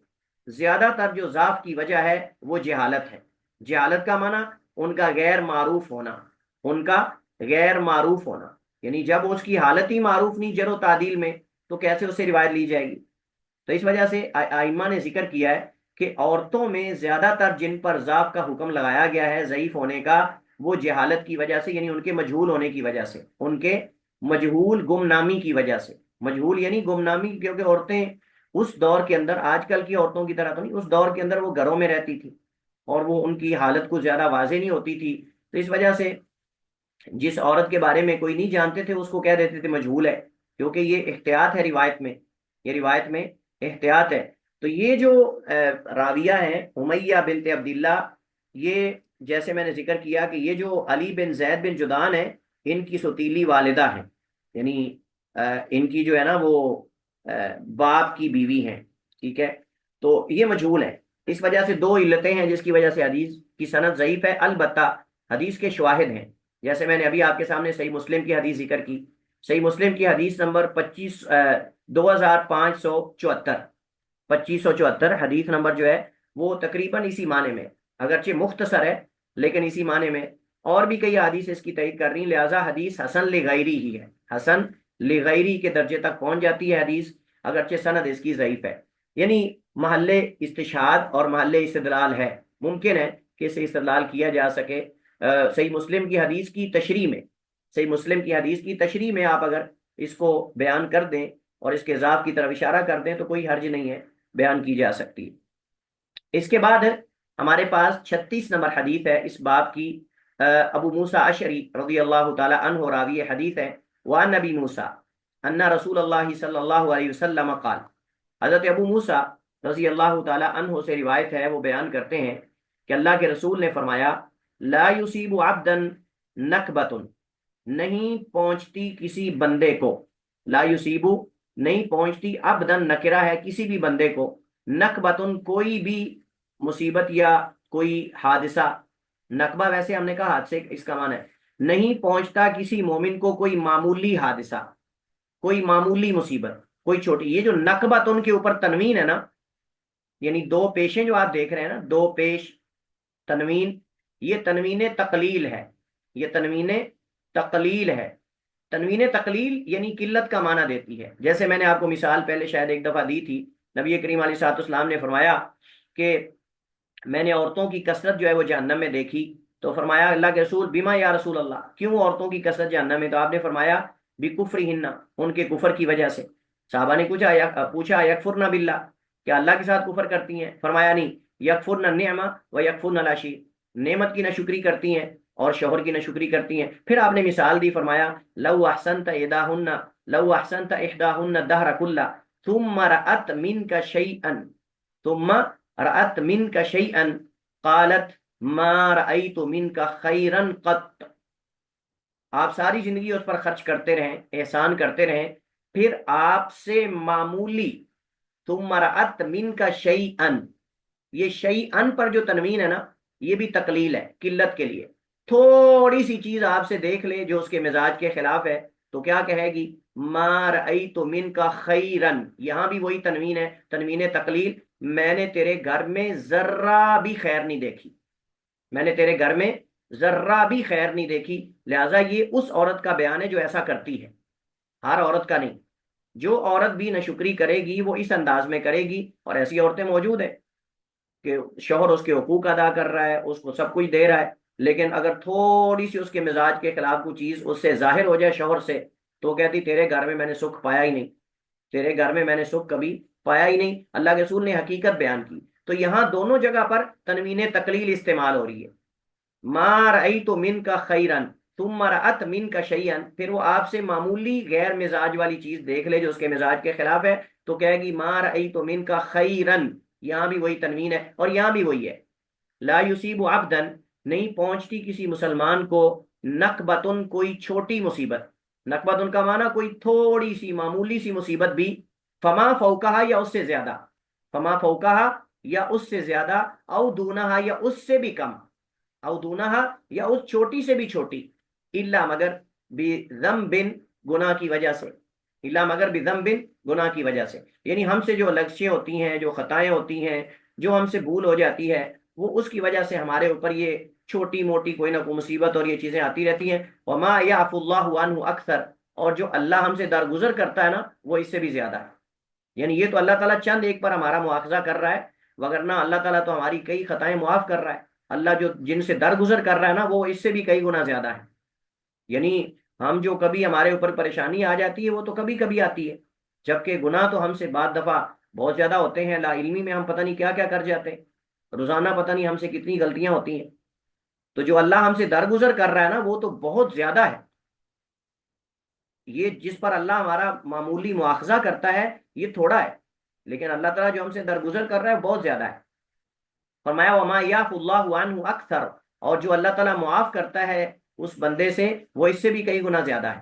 زیادہ تر جو ضعف کی وجہ ہے وہ جہالت ہے. جہالت کا معنی ان کا غیر معروف ہونا، ان کا غیر معروف ہونا. یعنی جب اس کی حالت ہی معروف نہیں جر و تعدیل میں، تو کیسے اس سے روایت لی جائے گی؟ تو اس وجہ سے ائمہ نے ذکر کیا ہے کہ عورتوں میں زیادہ تر جن پر ضعف کا حکم لگایا گیا ہے ضعیف ہونے کا، وہ جہالت کی وجہ سے، یعنی ان کے مجہول ہونے کی وجہ سے، ان کے مجہول گمنامی کی وجہ سے. مجہول یعنی گمنامی، کیونکہ عورتیں اس دور کے اندر آج کل کی عورتوں کی طرح تو نہیں، اس دور کے اندر وہ گھروں میں رہتی تھی اور وہ ان کی حالت کو زیادہ واضح نہیں ہوتی تھی. تو اس وجہ سے جس عورت کے بارے میں کوئی نہیں جانتے تھے اس کو کہہ دیتے تھے مجہول ہے، کیونکہ یہ احتیاط ہے روایت میں، یہ روایت میں احتیاط ہے. تو یہ جو راویہ ہیں امیہ بنت عبداللہ، یہ جیسے میں نے ذکر کیا کہ یہ جو علی بن زید بن جدعان ہیں، ان کی سوتیلی والدہ ہیں، یعنی ان کی جو ہے نا وہ باپ کی بیوی ہیں. ٹھیک ہے، تو یہ مجہول ہے. اس وجہ سے دو علتیں ہیں جس کی وجہ سے حدیث کی سند ضعیف ہے. البتہ حدیث کے شواہد ہیں، جیسے میں نے ابھی آپ کے سامنے صحیح مسلم کی حدیث ذکر کی. صحیح مسلم کی حدیث نمبر 2574، 2574 حدیث نمبر جو ہے وہ تقریباً اسی معنی میں، اگرچہ مختصر ہے لیکن اسی معنی میں. اور بھی کئی حدیث اس کی تائید کر رہی ہیں، لہذا حدیث حسن لغیری ہی ہے، حسن لغیری کے درجے تک پہنچ جاتی ہے حدیث، اگرچہ سند اس کی ضعیف ہے. یعنی محل استشہاد اور محل استدلال ہے، ممکن ہے کہ اسے استدلال کیا جا سکے. صحیح مسلم کی حدیث کی تشریح میں، صحیح مسلم کی حدیث کی تشریح میں آپ اگر اس کو بیان کر دیں اور اس کے ضعف کی طرف اشارہ کر دیں تو کوئی حرج نہیں ہے، بیان کی جا سکتی. اس کے بعد ہمارے پاس 36 نمبر حدیث ہے اس باب کی. ابو موسیٰ اشعری رضی اللہ تعالی عنہ راوی حدیث ہے. وعن نبی موسیٰ ان رسول اللہ صلی اللہ علیہ وسلم قال، حضرت ابو موسیٰ رضی اللہ تعالی عنہ سے روایت ہے، وہ بیان کرتے ہیں کہ اللہ کے رسول نے فرمایا، لا یصیب عبدا نکبت، نہیں پہنچتی کسی بندے کو، لا یصیب نہیں پہنچتی، عبدا نکرہ ہے کسی بھی بندے کو، نکبتن کوئی بھی مصیبت یا کوئی حادثہ. نقبہ ویسے ہم نے کہا حادثے، اس کا معنی ہے نہیں پہنچتا کسی مومن کو کوئی معمولی حادثہ، کوئی معمولی مصیبت، کوئی چھوٹی. یہ جو نقبت ان کے اوپر تنوین ہے نا، یعنی دو پیشیں جو آپ دیکھ رہے ہیں نا، دو پیش تنوین، یہ تنوین تقلیل ہے، یہ تنوین تقلیل ہے. تنوین تقلیل یعنی قلت کا معنی دیتی ہے. جیسے میں نے آپ کو مثال پہلے شاید ایک دفعہ دی تھی، نبی کریم علیہ الصلوۃ والسلام نے فرمایا کہ میں نے عورتوں کی کثرت جو ہے وہ جہنم میں دیکھی. تو فرمایا اللہ کے رسول بما یا رسول اللہ، کیوں عورتوں کی کثرت جہنم میں؟ تو آپ نے فرمایا بکفرہن، ان کے کفر کی وجہ سے. صحابہ نے پوچھا یکفرن باللہ، کیا اللہ کے ساتھ کفر کرتی ہیں؟ فرمایا نہیں، یکفرن النعمہ و یکفرن العشیر، نعمت کی ناشکری کرتی ہیں اور شوہر کی ناشکری کرتی ہیں. پھر آپ نے مثال دی، فرمایا لو احسنت احداہن، لو احسنت احداہن الدہر کلہ ثم رأت منک شیئا، ثم رأت منک شیئا قالت ما رأیت منک خیرا قط. آپ ساری زندگی اس پر خرچ کرتے رہیں، احسان کرتے رہیں، پھر آپ سے معمولی، ثم رأت منک شیئا، یہ شیئا پر جو تنوین ہے نا، یہ بھی تقلیل ہے، قلت کے لیے. تھوڑی سی چیز آپ سے دیکھ لے جو اس کے مزاج کے خلاف ہے تو کیا کہے گی؟ ما رأیت منک خیرا، یہاں بھی وہی تنوین ہے، تنوین تقلیل. میں نے تیرے گھر میں ذرہ بھی خیر نہیں دیکھی، میں نے تیرے گھر میں ذرہ بھی خیر نہیں دیکھی. لہٰذا یہ اس عورت کا بیان ہے جو ایسا کرتی ہے، ہر عورت کا نہیں. جو عورت بھی ناشکری کرے گی وہ اس انداز میں کرے گی، اور ایسی عورتیں موجود ہیں کہ شوہر اس کے حقوق ادا کر رہا ہے، اس کو سب کچھ دے رہا ہے، لیکن اگر تھوڑی سی اس کے مزاج کے خلاف کوئی چیز اس سے ظاہر ہو جائے شوہر سے، تو کہتی تیرے گھر میں میں نے سکھ پایا ہی نہیں، تیرے گھر میں میں نے سکھ کبھی پایا ہی نہیں. اللہ کے رسول نے حقیقت بیان کی. تو یہاں دونوں جگہ پر تنوین تقلیل استعمال ہو رہی ہے. ما رأیت منک خیرا ثم رأت منک شیئا، پھر وہ آپ سے معمولی غیر مزاج والی چیز دیکھ لے جو اس کے مزاج کے خلاف ہے تو کہے گی ما رأیت منک خیرا، یہاں بھی وہی تنوین ہے اور یہاں بھی وہی ہے. لا یصیب عبدن نہیں پہنچتی کسی مسلمان کو نقبتن کوئی چھوٹی مصیبت. نقبتن کا معنی کوئی تھوڑی سی معمولی سی مصیبت بھی. فما فوقہا یا اس سے زیادہ. فما فوقہا یا اس سے زیادہ. او دونہا یا اس سے بھی کم. او دونہا یا اس چھوٹی سے بھی چھوٹی. الا مگر بذنب گناہ کی وجہ سے. الا مگر بذنب گناہ کی وجہ سے. یعنی ہم سے جو لغزشیں ہوتی ہیں جو خطائیں ہوتی ہیں جو ہم سے بھول ہو جاتی ہے وہ اس کی وجہ سے ہمارے اوپر یہ چھوٹی موٹی کوئی نہ کوئی مصیبت اور یہ چیزیں آتی رہتی ہیں. وما یعفو اللہ عنہ اکثر اور جو اللہ ہم سے درگزر کرتا ہے نا وہ اس سے بھی زیادہ ہے. یعنی یہ تو اللہ تعالیٰ چند ایک پر ہمارا مواخذہ کر رہا ہے وگرنہ اللہ تعالیٰ تو ہماری کئی خطائیں معاف کر رہا ہے. اللہ جو جن سے درگزر کر رہا ہے نا وہ اس سے بھی کئی گنا زیادہ ہے. یعنی ہم جو کبھی ہمارے اوپر پریشانی آ جاتی ہے وہ تو کبھی کبھی آتی ہے جبکہ گناہ تو ہم سے بعض دفعہ بہت زیادہ ہوتے ہیں. لا علمی میں ہم پتہ نہیں کیا کیا کر جاتے ہیں. روزانہ پتہ نہیں ہم سے کتنی غلطیاں ہوتی ہیں. تو جو اللہ ہم سے درگزر کر رہا ہے نا وہ تو بہت زیادہ ہے. یہ جس پر اللہ ہمارا معمولی مواخذہ کرتا ہے یہ تھوڑا ہے لیکن اللہ تعالیٰ جو ہم سے درگزر کر رہا ہے بہت زیادہ ہے. فرمایا وما یعفو اللہ عنہ اکثر اور جو اللہ تعالیٰ معاف کرتا ہے اس بندے سے وہ اس سے بھی کئی گنا زیادہ ہے.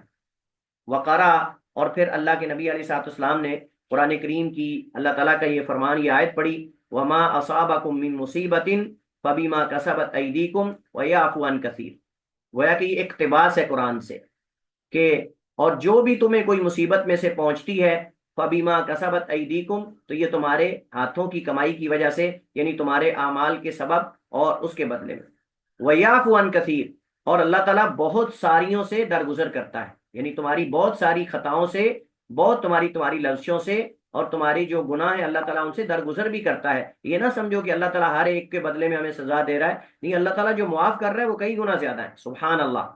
وقرا اور پھر اللہ کے نبی علیہ الصلوۃ والسلام نے قرآن کریم کی اللہ تعالیٰ کا یہ فرمان یہ آیت پڑھی. وما اصابکم من مصیبت فبما کسبت ایدیکم ویعفو عن کثیر. گویا کہ یہ اقتباس ہے قرآن سے کہ اور جو بھی تمہیں کوئی مصیبت میں سے پہنچتی ہے فبیما کسبت ایدیکم تو یہ تمہارے ہاتھوں کی کمائی کی وجہ سے یعنی تمہارے اعمال کے سبب اور اس کے بدلے میں. ویعفو عن کثیر اور اللہ تعالیٰ بہت ساریوں سے درگزر کرتا ہے یعنی تمہاری بہت ساری خطاؤں سے بہت تمہاری لفظوں سے اور تمہاری جو گناہ ہے اللہ تعالیٰ ان سے درگزر بھی کرتا ہے. یہ نہ سمجھو کہ اللہ تعالیٰ ہر ایک کے بدلے میں ہمیں سزا دے رہا ہے. نہیں اللہ تعالیٰ جو معاف کر رہا ہے وہ کئی گنا زیادہ ہے. سبحان اللہ.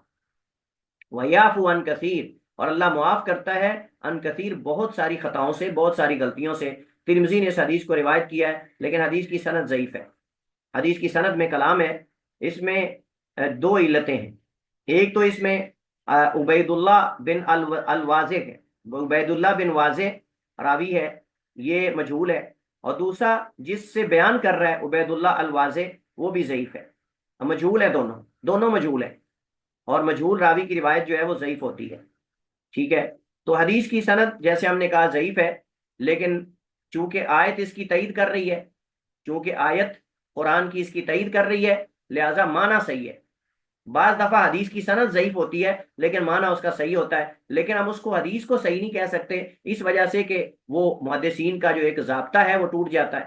ویعفو عن کثیر اور اللہ معاف کرتا ہے ان کثیر بہت ساری خطاؤں سے بہت ساری غلطیوں سے. ترمذی نے اس حدیث کو روایت کیا ہے لیکن حدیث کی سند ضعیف ہے. حدیث کی سند میں کلام ہے. اس میں دو علتیں ہیں. ایک تو اس میں عبید اللہ بن الواضح ہے. عبید اللہ بن واضح راوی ہے یہ مجہول ہے. اور دوسرا جس سے بیان کر رہا ہے عبید اللہ الواضح وہ بھی ضعیف ہے. مجہول ہے دونوں مجہول ہے اور مجہول راوی کی روایت جو ہے وہ ضعیف ہوتی ہے. ٹھیک ہے. تو حدیث کی سند جیسے ہم نے کہا ضعیف ہے لیکن چونکہ آیت اس کی تائید کر رہی ہے چونکہ آیت قرآن کی اس کی تائید کر رہی ہے لہذا معنی صحیح ہے. بعض دفعہ حدیث کی سند ضعیف ہوتی ہے لیکن معنی اس کا صحیح ہوتا ہے لیکن ہم اس کو حدیث کو صحیح نہیں کہہ سکتے اس وجہ سے کہ وہ محدثین کا جو ایک ضابطہ ہے وہ ٹوٹ جاتا ہے.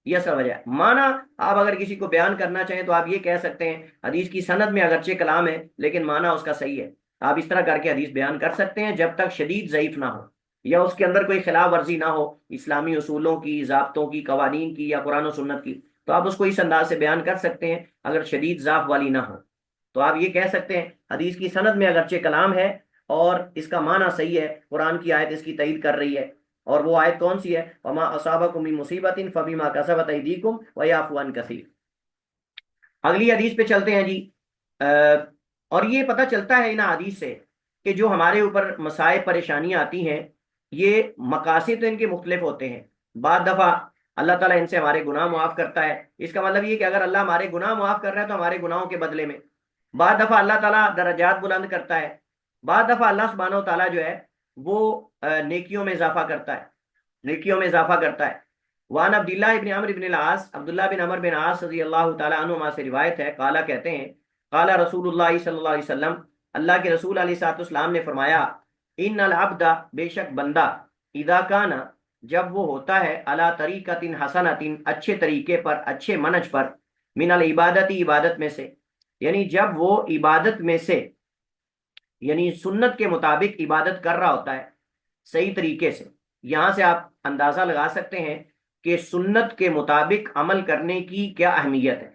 یہ اصل وجہ ہے. معنی آپ اگر کسی کو بیان کرنا چاہیں تو آپ یہ کہہ سکتے ہیں حدیث کی سند میں اگرچہ کلام ہے لیکن معنی اس کا صحیح ہے. آپ اس طرح کر کے حدیث بیان کر سکتے ہیں جب تک شدید ضعیف نہ ہو یا اس کے اندر کوئی خلاف ورزی نہ ہو اسلامی اصولوں کی ضابطوں کی قوانین کی یا قرآن و سنت کی. تو آپ اس کو اس انداز سے بیان کر سکتے ہیں اگر شدید ضعف والی نہ ہو. تو آپ یہ کہہ سکتے ہیں حدیث کی سند میں اگرچہ کلام ہے اور اس کا معنی صحیح ہے قرآن کی آیت اس کی تائید کر رہی ہے. اور وہ آیت کون سی ہے؟ وما اصابکم من مصیبت فبما کسبت ایدیکم ویعفو عن کثیر. اگلی حدیث پہ چلتے ہیں جی. اور یہ پتہ چلتا ہے ان حدیث سے کہ جو ہمارے اوپر مسائل پریشانیاں آتی ہیں یہ مقاصد تو ان کے مختلف ہوتے ہیں. بعض دفعہ اللہ تعالیٰ ان سے ہمارے گناہ معاف کرتا ہے. اس کا مطلب یہ کہ اگر اللہ ہمارے گناہ معاف کر رہا ہے تو ہمارے گناہوں کے بدلے میں. بعض دفعہ اللہ تعالیٰ درجات بلند کرتا ہے. بعض دفعہ اللہ سبحانہ و تعالیٰ جو ہے وہ نیکیوں میں اضافہ کرتا ہے. وان عبداللہ ابن عمرو بن العاص عبداللہ بن عمر بن عاص رضی اللہ تعالیٰ عنہما سے روایت ہے. قالا کہتے ہیں قال رسول اللہ صلی اللہ علیہ وسلم اللہ کے رسول علیہ الصلوۃ والسلام نے فرمایا ان العبد بے شک بندہ اذا کان جب وہ ہوتا ہے علی طریقۃ حسنۃ اچھے طریقے پر اچھے منہج پر من العبادت عبادت میں سے یعنی جب وہ عبادت میں سے یعنی سنت کے مطابق عبادت کر رہا ہوتا ہے صحیح طریقے سے. یہاں سے آپ اندازہ لگا سکتے ہیں کہ سنت کے مطابق عمل کرنے کی کیا اہمیت ہے.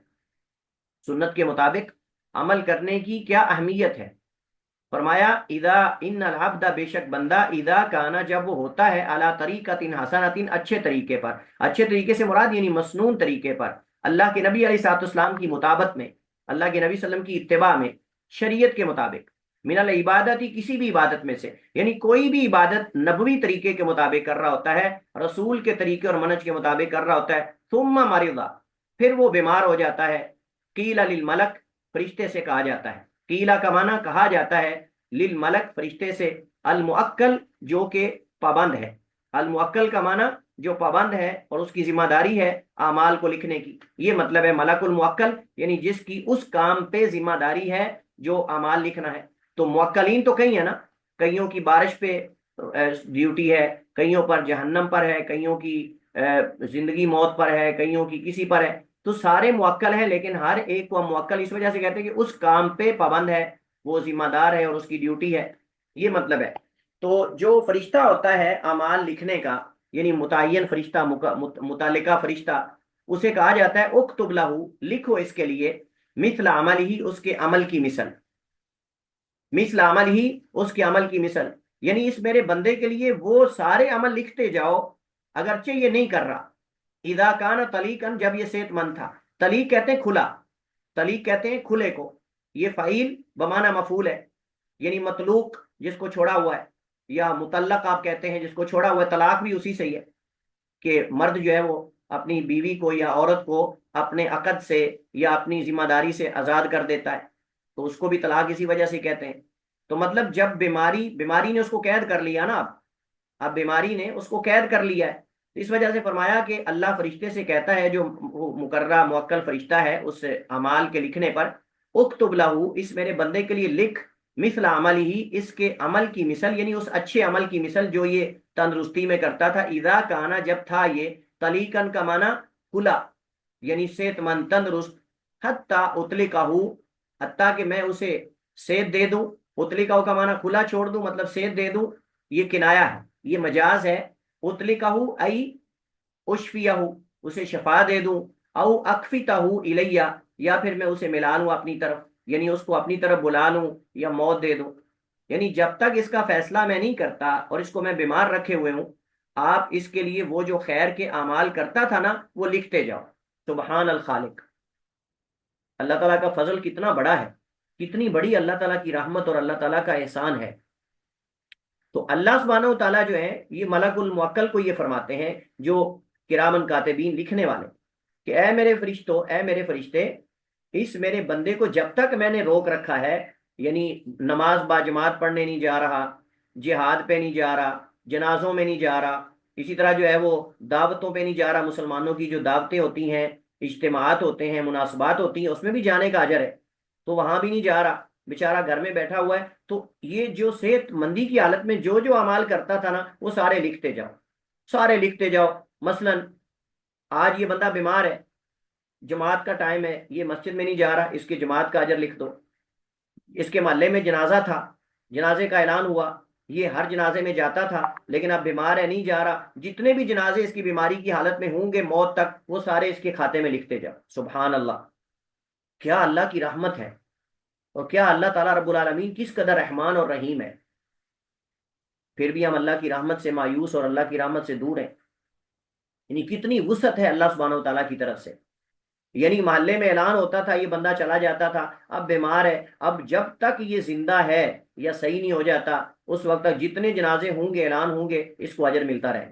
سنت کے مطابق عمل کرنے کی کیا اہمیت ہے. فرمایا اذا ان العبد بے شک بندہ اذا کانا جب وہ ہوتا ہے اعلی طریقۃ حسنۃ اچھے طریقے پر. اچھے طریقے سے مراد یعنی مسنون طریقے پر اللہ کے نبی علیہ الصلوۃ والسلام کی مطابقت میں اللہ کے نبی صلی اللہ علیہ وسلم کی اتباع میں شریعت کے مطابق من العبادتی کسی بھی عبادت میں سے، یعنی کوئی بھی عبادت نبوی طریقے کے مطابق کر رہا ہوتا ہے، رسول کے طریقے اور منہج کے مطابق کر رہا ہوتا ہے، ثم مرضا پھر وہ بیمار ہو جاتا ہے، قیل للملک فرشتے سے کہا جاتا ہے، قیلا کا معنی کہا جاتا ہے، للملک فرشتے سے، المعکل جو کہ پابند ہے، المعکل کا معنی جو پابند ہے اور اس کی ذمہ داری ہے اعمال کو لکھنے کی، یہ مطلب ہے ملک المعکل، یعنی جس کی اس کام پہ ذمہ داری ہے جو اعمال لکھنا ہے۔ تو موکلین تو کئی ہیں نا، کئیوں کی بارش پہ ڈیوٹی ہے، کئیوں پر جہنم پر ہے، کئیوں کی زندگی موت پر ہے، کئیوں کی کسی پر ہے، تو سارے موکل ہیں، لیکن ہر ایک کو ہم موکل اس وجہ سے کہتے ہیں کہ اس کام پہ پابند ہے، وہ ذمہ دار ہے اور اس کی ڈیوٹی ہے، یہ مطلب ہے۔ تو جو فرشتہ ہوتا ہے اعمال لکھنے کا، یعنی متعین فرشتہ، متعلقہ فرشتہ، اسے کہا جاتا ہے اکتب لہو لکھو اس کے لیے، مثل عمل ہی اس کے عمل کی مثل، مثل عمل ہی اس کے عمل کی مثل، یعنی اس میرے بندے کے لیے وہ سارے عمل لکھتے جاؤ اگرچہ یہ نہیں کر رہا۔ اذا کان طلیقن جب یہ صحت مند تھا، طلیق کہتے ہیں کھلا، طلیق کہتے ہیں کھلے کو، یہ فعیل بمعنی مفعول ہے، یعنی مطلوق جس کو چھوڑا ہوا ہے، یا مطلق آپ کہتے ہیں جس کو چھوڑا ہوا ہے، طلاق بھی اسی سے ہی ہے کہ مرد جو ہے وہ اپنی بیوی کو یا عورت کو اپنے عقد سے یا اپنی ذمہ داری سے آزاد کر دیتا ہے، تو اس کو بھی طلاق اسی وجہ سے کہتے ہیں۔ تو مطلب جب بیماری نے اس کو قید کر لیا نا، اب بیماری نے اس کو قید کر لیا ہے، تو اس وجہ سے فرمایا کہ اللہ فرشتے سے کہتا ہے جو مقررہ موکل فرشتہ ہے اس اعمال کے لکھنے پر، اکتب لہو اس میرے بندے کے لیے لکھ، مثل عمل ہی اس کے عمل کی مثل، یعنی اس اچھے عمل کی مثل جو یہ تندرستی میں کرتا تھا، اذا کانا جب تھا یہ، طلیقن کا معنی کھلا یعنی صحت مند تندرست، حتی اطلقہ حتیٰ کہ میں اسے صحت دے دوں، اطلقہ کا معنی کھلا چھوڑ دوں مطلب صحت دے دوں، یہ کنایا ہے، یہ مجاز ہے، اطلقہ ای اشفیہ اسے شفا دے دوں، او اکفتہ الیہ یا پھر میں اسے ملا لوں اپنی طرف، یعنی اس کو اپنی طرف بلا لوں یا موت دے دوں، یعنی جب تک اس کا فیصلہ میں نہیں کرتا اور اس کو میں بیمار رکھے ہوئے ہوں، آپ اس کے لیے وہ جو خیر کے اعمال کرتا تھا نا وہ لکھتے جاؤ۔ سبحان الخالق، اللہ تعالیٰ کا فضل کتنا بڑا ہے، کتنی بڑی اللہ تعالیٰ کی رحمت اور اللہ تعالیٰ کا احسان ہے۔ تو اللہ سبحانہ و تعالیٰ جو ہے یہ ملک الموکل کو یہ فرماتے ہیں جو کرامن کاتبین لکھنے والے، کہ اے میرے فرشتوں، اے میرے فرشتے، اس میرے بندے کو جب تک میں نے روک رکھا ہے، یعنی نماز با جماعت پڑھنے نہیں جا رہا، جہاد پہ نہیں جا رہا، جنازوں میں نہیں جا رہا، اسی طرح جو ہے وہ دعوتوں پہ نہیں جا رہا، مسلمانوں کی جو دعوتیں ہوتی ہیں، اجتماعات ہوتے ہیں، مناسبات ہوتی ہیں، اس میں بھی جانے کا اجر ہے، تو وہاں بھی نہیں جا رہا، بیچارہ گھر میں بیٹھا ہوا ہے، تو یہ جو صحت مندی کی حالت میں جو جو اعمال کرتا تھا نا وہ سارے لکھتے جاؤ، سارے لکھتے جاؤ۔ مثلا آج یہ بندہ بیمار ہے، جماعت کا ٹائم ہے، یہ مسجد میں نہیں جا رہا، اس کی جماعت کا اجر لکھ دو۔ اس کے محلے میں جنازہ تھا، جنازے کا اعلان ہوا، یہ ہر جنازے میں جاتا تھا لیکن اب بیمار ہے نہیں جا رہا، جتنے بھی جنازے اس کی بیماری کی حالت میں ہوں گے موت تک، وہ سارے اس کے کھاتے میں لکھتے جاؤ۔ سبحان اللہ، کیا اللہ کی رحمت ہے، اور کیا اللہ تعالیٰ رب العالمین کس قدر رحمان اور رحیم ہے، پھر بھی ہم اللہ کی رحمت سے مایوس اور اللہ کی رحمت سے دور ہیں، یعنی کتنی وسعت ہے اللہ سبحانہ و تعالیٰ کی طرف سے۔ یعنی محلے میں اعلان ہوتا تھا، یہ بندہ چلا جاتا تھا، اب بیمار ہے، اب جب تک یہ زندہ ہے یا صحیح نہیں ہو جاتا اس وقت تک جتنے جنازے ہوں گے، اعلان ہوں گے، اس کو اجر ملتا رہے،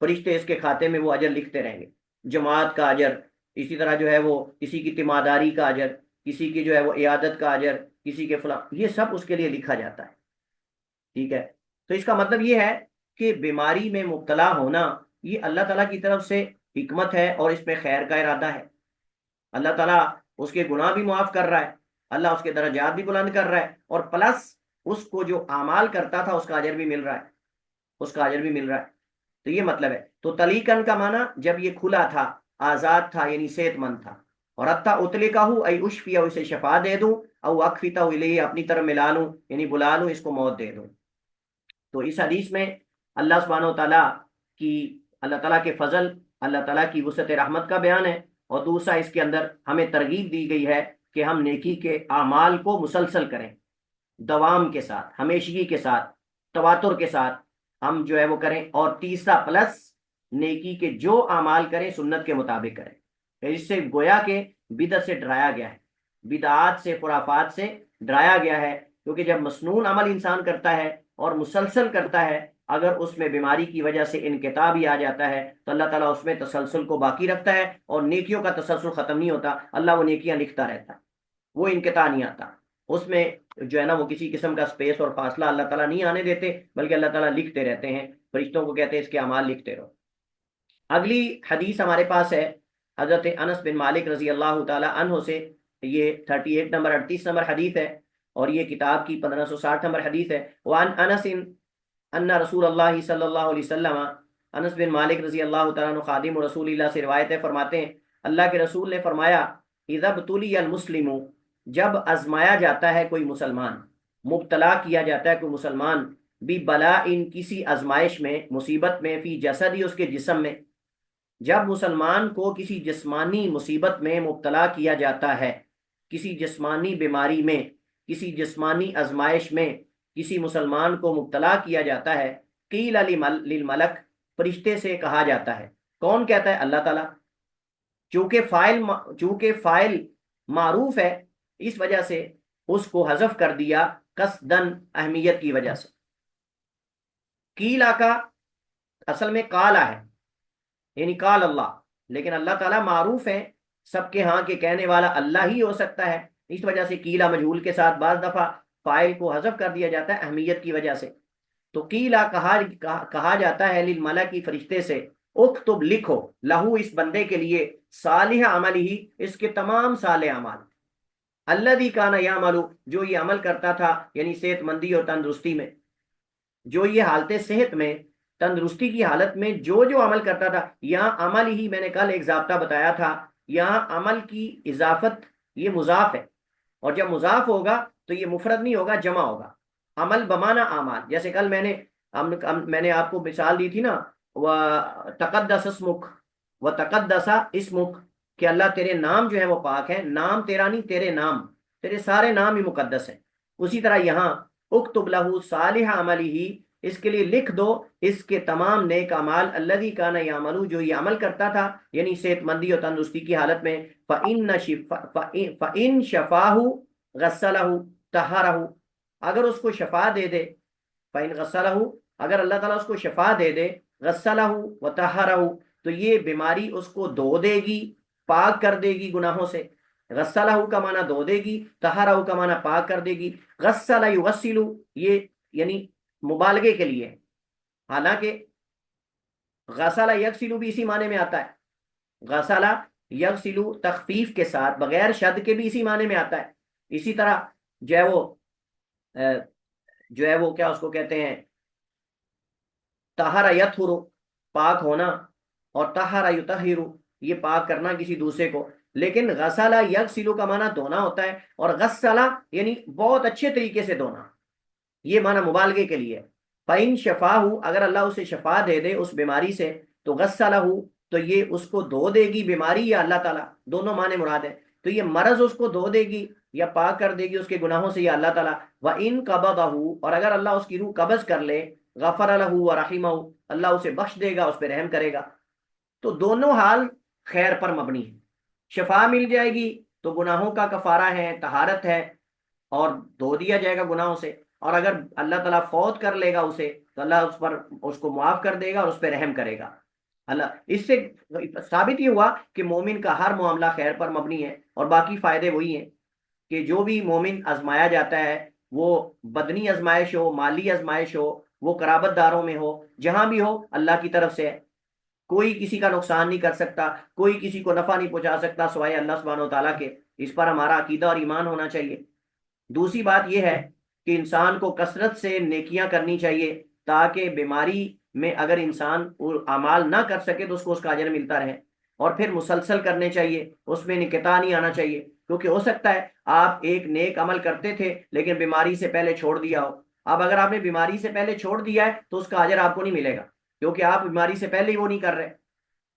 فرشتے اس کے کھاتے میں وہ اجر لکھتے رہیں گے، جماعت کا اجر، اسی طرح جو ہے وہ کسی کی تیمارداری کا اجر، کسی کی جو ہے وہ عیادت کا اجر، کسی کے فلاں، یہ سب اس کے لیے لکھا جاتا ہے، ٹھیک ہے۔ تو اس کا مطلب یہ ہے کہ بیماری میں مبتلا ہونا یہ اللہ تعالیٰ کی طرف سے حکمت ہے اور اس میں خیر کا ارادہ ہے، اللہ تعالیٰ اس کے گناہ بھی معاف کر رہا ہے، اللہ اس کے درجات بھی بلند کر رہا ہے، اور پلس اس کو جو اعمال کرتا تھا اس کا اجر بھی مل رہا ہے، اس کا اجر بھی مل رہا ہے۔ تو یہ مطلب ہے۔ تو تلیقن کا معنی جب یہ کھلا تھا، آزاد تھا، یعنی صحت مند تھا، اور حتیٰ اطلقہ ای اشفیہ اسے شفا دے دوں، او اکفتہ الیہ اپنی طرف ملا لوں، یعنی بلا لوں، اس کو موت دے دوں۔ تو اس حدیث میں اللہ سبحانہ و تعالیٰ کی، اللہ تعالیٰ کے فضل، اللہ تعالیٰ کی وسعت رحمت کا بیان ہے، اور دوسرا اس کے اندر ہمیں ترغیب دی گئی ہے کہ ہم نیکی کے اعمال کو مسلسل کریں، دوام کے ساتھ، ہمیشگی کے ساتھ، تواتر کے ساتھ ہم جو ہے وہ کریں، اور تیسرا پلس نیکی کے جو اعمال کریں سنت کے مطابق کریں، اس سے گویا کہ بدعت سے ڈرایا گیا ہے، بدعات سے، خرافات سے ڈرایا گیا ہے کیونکہ جب مسنون عمل انسان کرتا ہے اور مسلسل کرتا ہے، اگر اس میں بیماری کی وجہ سے انقطاع بھی آ جاتا ہے تو اللہ تعالیٰ اس میں تسلسل کو باقی رکھتا ہے، اور نیکیوں کا تسلسل ختم نہیں ہوتا، اللہ وہ نیکیاں لکھتا رہتا ہے، وہ انقطاع نہیں آتا اس میں، جو ہے نا وہ کسی قسم کا سپیس اور فاصلہ اللہ تعالیٰ نہیں آنے دیتے، بلکہ اللہ تعالیٰ لکھتے رہتے ہیں، فرشتوں کو کہتے ہیں اس کے اعمال لکھتے رہو۔ اگلی حدیث ہمارے پاس ہے حضرت انس بن مالک رضی اللہ تعالی عنہ سے، یہ 38 نمبر 38 نمبر حدیث ہے، اور یہ کتاب کی 1560 نمبر حدیث ہے۔ وعن انس ان رسول اللہ صلی اللہ علیہ وسلم، انس بن مالک رضی اللہ تعالیٰ عنہ خادم رسول اللہ سے روایت ہے، فرماتے ہیں اللہ کے رسول نے فرمایا اذا ابتلی المسلم، جب آزمایا جاتا ہے کوئی مسلمان، مبتلا کیا جاتا ہے کوئی مسلمان، بھی بلا ان کسی آزمائش میں، مصیبت میں، فی جسدی اس کے جسم میں، جب مسلمان کو کسی جسمانی مصیبت میں مبتلا کیا جاتا ہے، کسی جسمانی بیماری میں، کسی جسمانی آزمائش میں کسی مسلمان کو مبتلا کیا جاتا ہے، قیل للملک، فرشتے سے کہا جاتا ہے، کون کہتا ہے؟ اللہ تعالیٰ، چونکہ فائل معروف ہے اس وجہ سے اس کو حذف کر دیا قصدن، اہمیت کی وجہ سے۔ قیلا کا اصل میں قالا ہے، یعنی قال اللہ، لیکن اللہ تعالیٰ معروف ہے، سب کے ہاں کے کہنے والا اللہ ہی ہو سکتا ہے، اس وجہ سے قیلا مجہول کے ساتھ بعض دفعہ فائل کو حذف کر دیا جاتا ہے اہمیت کی وجہ سے۔ تو قیلا کہا جاتا ہے للملک، فرشتے سے، اکتب لکھو، لہو اس بندے کے لیے، صالح عمل ہی، اس کے تمام صالح اعمال، الذی کان یعمل، جو یہ عمل کرتا تھا، یعنی صحت مندی اور تندرستی میں، جو یہ حالت صحت میں، تندرستی کی حالت میں جو عمل کرتا تھا، یہاں عمل ہی میں نے کل ایک ضابطہ بتایا تھا، یہاں عمل کی اضافت یہ مضاف ہے، اور جب مضاف ہوگا تو یہ مفرد نہیں ہوگا، جمع ہوگا، عمل بمانا اعمال، جیسے کل میں نے آپ کو مثال دی تھی نا، تقدس اسمک و تقدس اسمک، کہ اللہ تیرے نام جو ہے وہ پاک ہے، نام تیرا نہیں، تیرے نام، تیرے سارے نام ہی مقدس ہیں۔ اسی طرح یہاں اکتب لہو صالح عملی ہی، اس کے لیے لکھ دو اس کے تمام نیک اعمال، الذی کان یعمل، جو یہ عمل کرتا تھا، یعنی صحت مندی اور تندرستی کی حالت میں، فَإِن شَفَاهُ غَسَّلَهُ طَهَّرَهُ، اگر اس کو شفا دے دے، فَإِن غَسَّلَهُ، اگر اللہ تعالیٰ اس کو شفا دے دے، غَسَّلَهُ وَطَهَّرَهُ، تو یہ بیماری اس کو دھو دے گی، پاک کر دے گی گناہوں سے، غسلہ کا معنی دھو دے گی، طہرہ کا معنی پاک کر دے گی، غسل یغسل یہ یعنی مبالغے کے لیے، حالانکہ غسل یغسل بھی اسی معنی میں آتا ہے، غسل یغسل تخفیف کے ساتھ بغیر شد کے بھی اسی معنی میں آتا ہے۔ اسی طرح جو ہے وہ کیا اس کو کہتے ہیں، طہر یطہر پاک ہونا، اور طہر یطہر یہ پاک کرنا کسی دوسرے کو، لیکن غسل یغسل کا معنی دھونا ہوتا ہے، اور غسل یعنی بہت اچھے طریقے سے دھونا، یہ معنی مبالغے کے لیے۔ فَإِن شَفَاهُ، اگر اللہ اسے شفا دے دے اس بیماری سے، تو غسلہ، تو یہ اس کو دھو دے گی بیماری یا اللہ تعالیٰ، دونوں معنی مراد ہیں، تو یہ مرض اس کو دھو دے گی یا پاک کر دے گی اس کے گناہوں سے یا اللہ تعالیٰ۔ وَإِن قَبَضَهُ، اور اگر اللہ اس کی روح قبض کر لے، غفر لہ ورحمہ، اللہ اسے بخش دے گا، اس پہ رحم کرے گا۔ تو دونوں حال خیر پر مبنی ہے، شفا مل جائے گی تو گناہوں کا کفارہ ہے، طہارت ہے، اور دھو دیا جائے گا گناہوں سے، اور اگر اللہ تعالیٰ فوت کر لے گا اسے تو اللہ اس کو معاف کر دے گا اور اس پہ رحم کرے گا اللہ۔ اس سے ثابت یہ ہوا کہ مومن کا ہر معاملہ خیر پر مبنی ہے، اور باقی فائدے وہی ہیں کہ جو بھی مومن آزمایا جاتا ہے، وہ بدنی آزمائش ہو، مالی آزمائش ہو، وہ قرابت داروں میں ہو، جہاں بھی ہو، اللہ کی طرف سے ہے، کوئی کسی کا نقصان نہیں کر سکتا، کوئی کسی کو نفع نہیں پہنچا سکتا سوائے اللہ سبحانہ و تعالیٰ کے، اس پر ہمارا عقیدہ اور ایمان ہونا چاہیے۔ دوسری بات یہ ہے کہ انسان کو کثرت سے نیکیاں کرنی چاہیے، تاکہ بیماری میں اگر انسان اعمال نہ کر سکے تو اس کا اجر ملتا رہے، اور پھر مسلسل کرنے چاہیے، اس میں انقطاع نہیں آنا چاہیے، کیونکہ ہو سکتا ہے آپ ایک نیک عمل کرتے تھے لیکن بیماری سے پہلے چھوڑ دیا ہو، اب اگر آپ نے بیماری سے پہلے چھوڑ دیا ہے تو اس کا اجر آپ کو نہیں ملے گا، کیونکہ آپ بیماری سے پہلے ہی وہ نہیں کر رہے،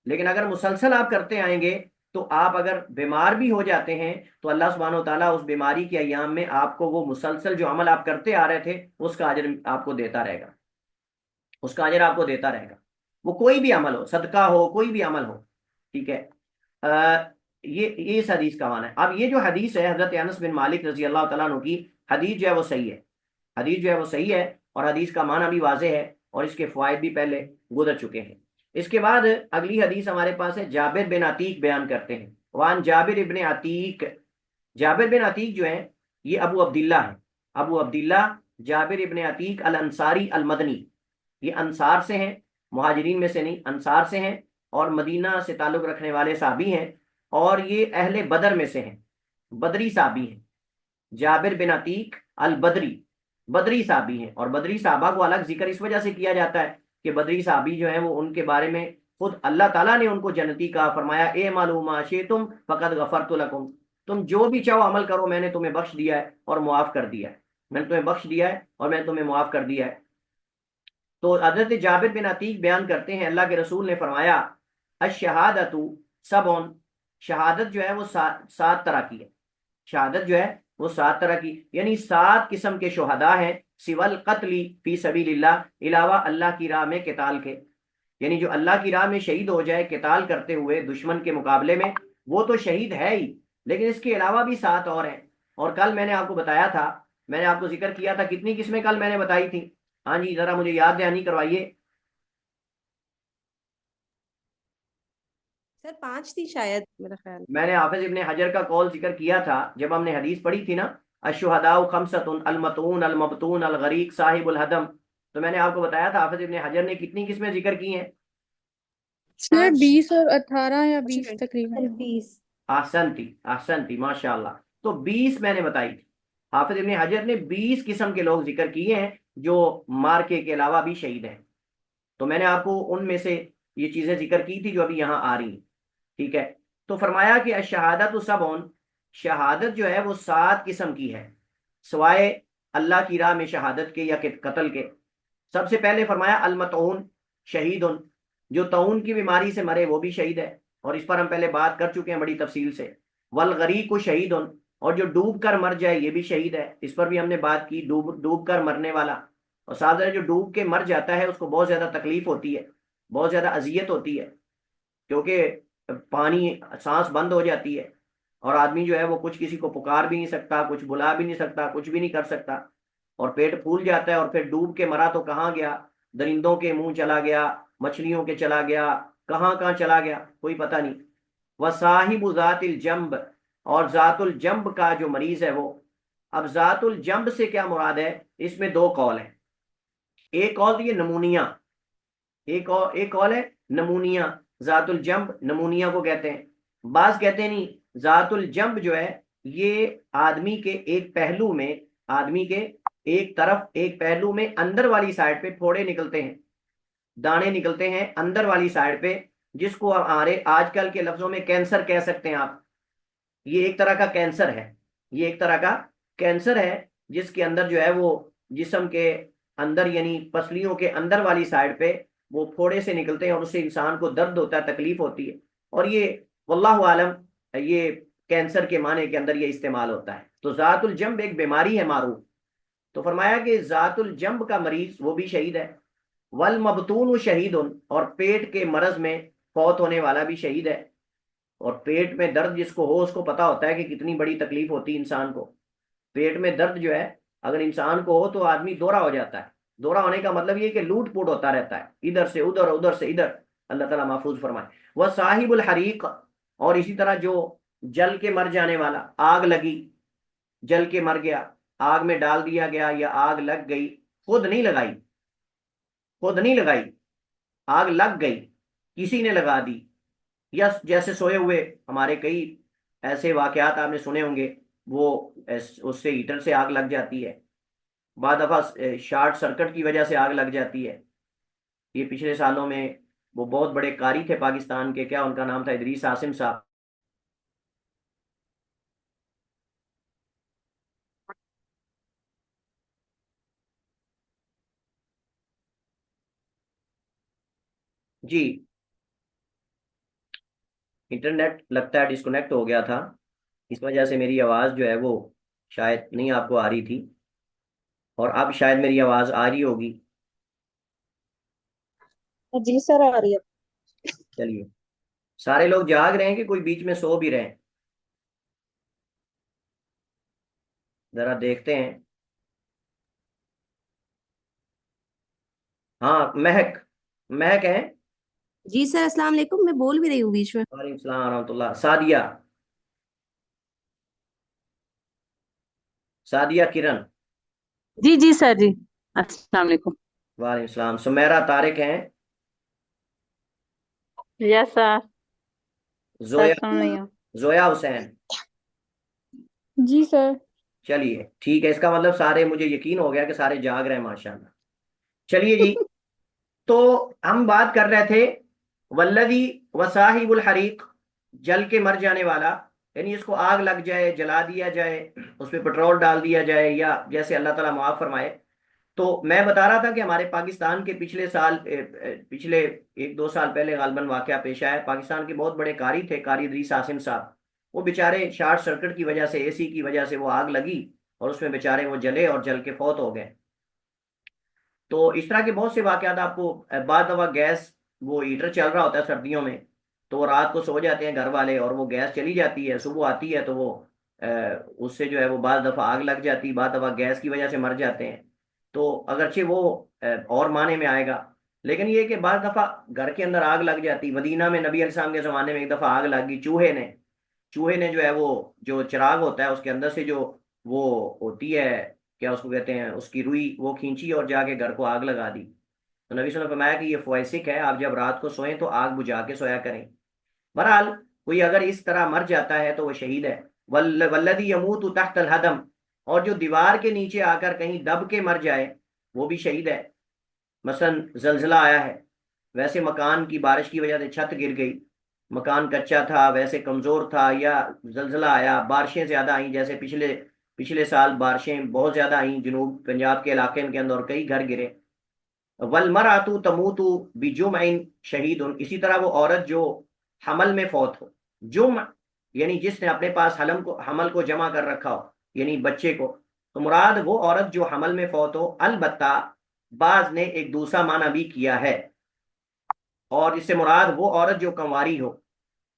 لیکن اگر مسلسل آپ کرتے آئیں گے تو آپ اگر بیمار بھی ہو جاتے ہیں تو اللہ سبحانہ و تعالیٰ اس بیماری کے ایام میں آپ کو وہ مسلسل جو عمل آپ کرتے آ رہے تھے اس کا اجر آپ کو دیتا رہے گا، اس کا اجر آپ کو دیتا رہے گا، وہ کوئی بھی عمل ہو، صدقہ ہو، کوئی بھی عمل ہو، ٹھیک ہے۔ یہ اس حدیث کا معنی ہے۔ اب یہ جو حدیث ہے حضرت انس بن مالک رضی اللہ تعالیٰ عنہ کی، حدیث جو ہے وہ صحیح ہے، حدیث جو ہے وہ صحیح ہے، اور حدیث کا معنی بھی واضح ہے، اور اس کے فوائد بھی پہلے گزر چکے ہیں۔ اس کے بعد اگلی حدیث ہمارے پاس ہے، جابر بن عتیق بیان کرتے ہیں، وان جابر ابن عتیق، جابر بن عتیق جو ہے یہ ابو عبداللہ ہے، ابو عبداللہ جابر ابن عتیق الانصاری المدنی، یہ انصار سے ہیں، مہاجرین میں سے نہیں، انصار سے ہیں، اور مدینہ سے تعلق رکھنے والے صحابی ہیں، اور یہ اہل بدر میں سے ہیں، بدری صحابی ہیں، جابر بن عتیق البدری، بدری صحابی ہیں، اور بدری صحابہ کو الگ ذکر اس وجہ سے کیا جاتا ہے کہ بدری صحابی جو ہیں وہ ان کے بارے میں خود اللہ تعالیٰ نے ان کو جنتی کہا، فرمایا اے معلوم شئتم فقد غفرت لکم، تم جو بھی چاہو عمل کرو، میں نے تمہیں بخش دیا ہے اور معاف کر دیا ہے، میں نے تمہیں بخش دیا ہے اور میں نے تمہیں معاف کر دیا ہے۔ تو حضرت جابر بن عتیق بیان کرتے ہیں اللہ کے رسول نے فرمایا الشہادت سبعن، شہادت جو ہے وہ سات طرح کی ہے، شہادت جو ہے وہ سات طرح کی، یعنی سات قسم کے شہداء ہیں، سوى القتل فی سبیل اللہ، علاوہ اللہ کی راہ میں قتال کے، یعنی جو اللہ کی راہ میں شہید ہو جائے قتال کرتے ہوئے دشمن کے مقابلے میں، وہ تو شہید ہے ہی، لیکن اس کے علاوہ بھی سات اور ہیں، اور کل میں نے آپ کو بتایا تھا، میں نے آپ کو ذکر کیا تھا، کتنی قسمیں کل میں نے بتائی تھی؟ ہاں جی ذرا مجھے یاد دہانی کروائیے۔ سر 5 تھی شاید میرا خیال۔ میں نے حافظ ابن حجر کا قول ذکر کیا تھا جب ہم نے حدیث پڑھی تھی نا، الشہداء خمسۃ المتون المبتون الغریق صاحب الحدم، تو میں نے آپ کو بتایا تھا حافظ ابن حجر نے کتنی قسمیں ذکر کی ہیں؟ سر 20 اور 18 یا 20 تقریباً۔ 20۔ احسنتی احسنتی ماشاء اللہ، تو 20 میں نے بتائی تھی، حافظ ابن حجر نے 20 قسم کے لوگ ذکر کیے ہیں جو مارکے کے علاوہ بھی شہید ہیں، تو میں نے آپ کو ان میں سے یہ چیزیں ذکر کی تھی جو ابھی یہاں آ رہی ہیں، ٹھیک ہے؟ تو فرمایا کہ الشہادت سبعن، شہادت جو ہے وہ سات قسم کی ہے، سوائے اللہ کی راہ میں شہادت کے یا قتل کے۔ سب سے پہلے فرمایا المطعون شہید، جو طاعون کی بیماری سے مرے وہ بھی شہید ہے، اور اس پر ہم پہلے بات کر چکے ہیں بڑی تفصیل سے۔ والغریق شہید، اور جو ڈوب کر مر جائے یہ بھی شہید ہے، اس پر بھی ہم نے بات کی، ڈوب کر مرنے والا، اور ساتھ جو ڈوب کے مر جاتا ہے اس کو بہت زیادہ تکلیف ہوتی ہے، بہت زیادہ اذیت ہوتی ہے، کیونکہ پانی سانس بند ہو جاتی ہے، اور آدمی جو ہے وہ کچھ کسی کو پکار بھی نہیں سکتا، کچھ بلا بھی نہیں سکتا، کچھ بھی نہیں کر سکتا، اور پیٹ پھول جاتا ہے، اور پھر ڈوب کے مرا تو کہاں گیا، درندوں کے منہ چلا گیا، مچھلیوں کے چلا گیا، کہاں کہاں چلا گیا کوئی پتہ نہیں۔ وصاحب ذات الجنب، اور ذات الجنب کا جو مریض ہے وہ، اب ذات الجنب سے کیا مراد ہے، اس میں دو قول ہیں، ایک قول یہ نمونیا، ایک قول ہے نمونیا، ذات الجنب نمونیا کو کہتے ہیں، بعض کہتے ہیں نہیں، ذات الجنب جو ہے یہ آدمی کے ایک پہلو میں، آدمی کے ایک طرف ایک پہلو میں اندر والی سائڈ پہ پھوڑے نکلتے ہیں، دانے نکلتے ہیں اندر والی سائڈ پہ، جس کو ہمارے آج کل کے لفظوں میں کینسر کہہ سکتے ہیں آپ، یہ ایک طرح کا کینسر ہے، یہ ایک طرح کا کینسر ہے، جس کے اندر جو ہے وہ جسم کے اندر یعنی پسلیوں کے اندر والی سائڈ پہ وہ پھوڑے سے نکلتے ہیں، اور اس سے انسان کو درد ہوتا ہے، تکلیف ہوتی ہے، اور یہ واللہ عالم یہ کینسر کے معنی کے اندر یہ استعمال ہوتا ہے۔ تو ذات الجنب ایک بیماری ہے معروف، تو فرمایا کہ ذات الجنب کا مریض وہ بھی شہید ہے، والمبتون شہید، اور پیٹ کے مرض میں فوت ہونے والا بھی شہید ہے، اور پیٹ میں درد جس کو ہو اس کو پتا ہوتا ہے کہ کتنی بڑی تکلیف ہوتی ہے انسان کو، پیٹ میں درد جو ہے اگر انسان کو ہو تو آدمی دورہ ہو جاتا ہے، دورہ ہونے کا مطلب یہ کہ لوٹ پوٹ ہوتا رہتا ہے، ادھر سے ادھر ادھر سے ادھر، اللہ تعالیٰ محفوظ فرمائے۔ وہ صاحب الحریق، اور اسی طرح جو جل کے مر جانے والا، آگ لگی جل کے مر گیا، آگ میں ڈال دیا گیا یا آگ لگ گئی، خود نہیں لگائی، خود نہیں لگائی، آگ لگ گئی، کسی نے لگا دی، یا جیسے سوئے ہوئے ہمارے کئی ایسے واقعات آپ نے سنے ہوں گے، وہ اس سے ہیٹر سے آگ لگ جاتی ہے، بعد دفعہ شارٹ سرکٹ کی وجہ سے آگ لگ جاتی ہے، یہ پچھلے سالوں میں وہ بہت بڑے قاری تھے پاکستان کے، کیا ان کا نام تھا، ادریس عاصم صاحب، جی انٹرنیٹ لگتا ہے ڈسکنیکٹ ہو گیا تھا، اس وجہ سے میری آواز جو ہے وہ شاید نہیں آپ کو آ رہی تھی، اور اب شاید میری آواز آ رہی ہوگی۔ جی سر آ رہی ہے۔ چلیے، سارے لوگ جاگ رہے ہیں کہ کوئی بیچ میں سو بھی رہے ہیں؟ ذرا دیکھتے ہیں. ہاں مہک، مہک ہے. جی سر السلام علیکم، میں بول بھی رہی ہوں بیچ میں. وعلیکم السلام ورحمۃ اللہ. سعدیہ، سعدیہ کرن. جی جی سر جی، السلام علیکم. وعلیکم السلام. سمیرہ طارق ہیں. یس سر. سر زویا، سن رہی ہوں. زویا حسین. جی سر. چلیے ٹھیک ہے، اس کا مطلب سارے، مجھے یقین ہو گیا کہ سارے جاگ رہے ہیں ماشاءاللہ. چلیے جی، تو ہم بات کر رہے تھے والذی وصاحب الحریق، جل کے مر جانے والا، یعنی اس کو آگ لگ جائے، جلا دیا جائے، اس پہ پٹرول ڈال دیا جائے، یا جیسے اللہ تعالیٰ معاف فرمائے. تو میں بتا رہا تھا کہ ہمارے پاکستان کے پچھلے سال، پچھلے 1-2 سال پہلے غالباً واقعہ پیش آیا. پاکستان کے بہت بڑے قاری تھے، قاری ادریس عاصم صاحب. وہ بیچارے شارٹ سرکٹ کی وجہ سے، اے سی کی وجہ سے وہ آگ لگی اور اس میں بیچارے وہ جلے اور جل کے فوت ہو گئے. تو اس طرح کے بہت سے واقعات آپ کو، بعض دفعہ گیس، وہ ہیٹر چل رہا ہوتا ہے سردیوں میں، تو وہ رات کو سو جاتے ہیں گھر والے اور وہ گیس چلی جاتی ہے، صبح آتی ہے تو وہ اس سے جو ہے وہ بعض دفعہ آگ لگ جاتی، بعض دفعہ گیس کی وجہ سے مر جاتے ہیں. تو اگرچہ وہ اور معنی میں آئے گا، لیکن یہ کہ بعض دفعہ گھر کے اندر آگ لگ جاتی. مدینہ میں نبی علیہ السلام کے زمانے میں ایک دفعہ آگ لگ گئی. چوہے نے جو ہے وہ، جو چراغ ہوتا ہے اس کے اندر سے جو وہ ہوتی ہے، کیا اس کو کہتے ہیں، اس کی روئی، وہ کھینچی اور جا کے گھر کو آگ لگا دی. تو نبی صلی اللہ علیہ وسلم نے فرمایا کہ یہ فوائسک ہے، آپ جب رات کو سوئیں تو آگ بجھا کے سویا کریں. بہرحال کوئی اگر اس طرح مر جاتا ہے تو وہ شہید ہے. والذی یموت تحت الہدم، اور جو دیوار کے نیچے آ کر کہیں دب کے مر جائے وہ بھی شہید ہے. مثلا زلزلہ آیا ہے، ویسے مکان کی بارش کی وجہ سے چھت گر گئی، مکان کچا تھا، ویسے کمزور تھا، یا زلزلہ آیا، بارشیں زیادہ آئیں، جیسے پچھلے سال بارشیں بہت زیادہ آئیں جنوب پنجاب کے علاقے کے اندر اور کئی گھر گرے. والمرأۃ تموت بجمع شہید، اسی طرح وہ عورت جو حمل میں فوت ہو. جمع یعنی جس نے اپنے پاس حمل کو جمع کر رکھا ہو، یعنی بچے کو. تو مراد وہ عورت جو حمل میں فوت ہو. البتہ بعض نے ایک دوسرا معنی بھی کیا ہے، اور اس سے مراد وہ عورت جو کنواری ہو.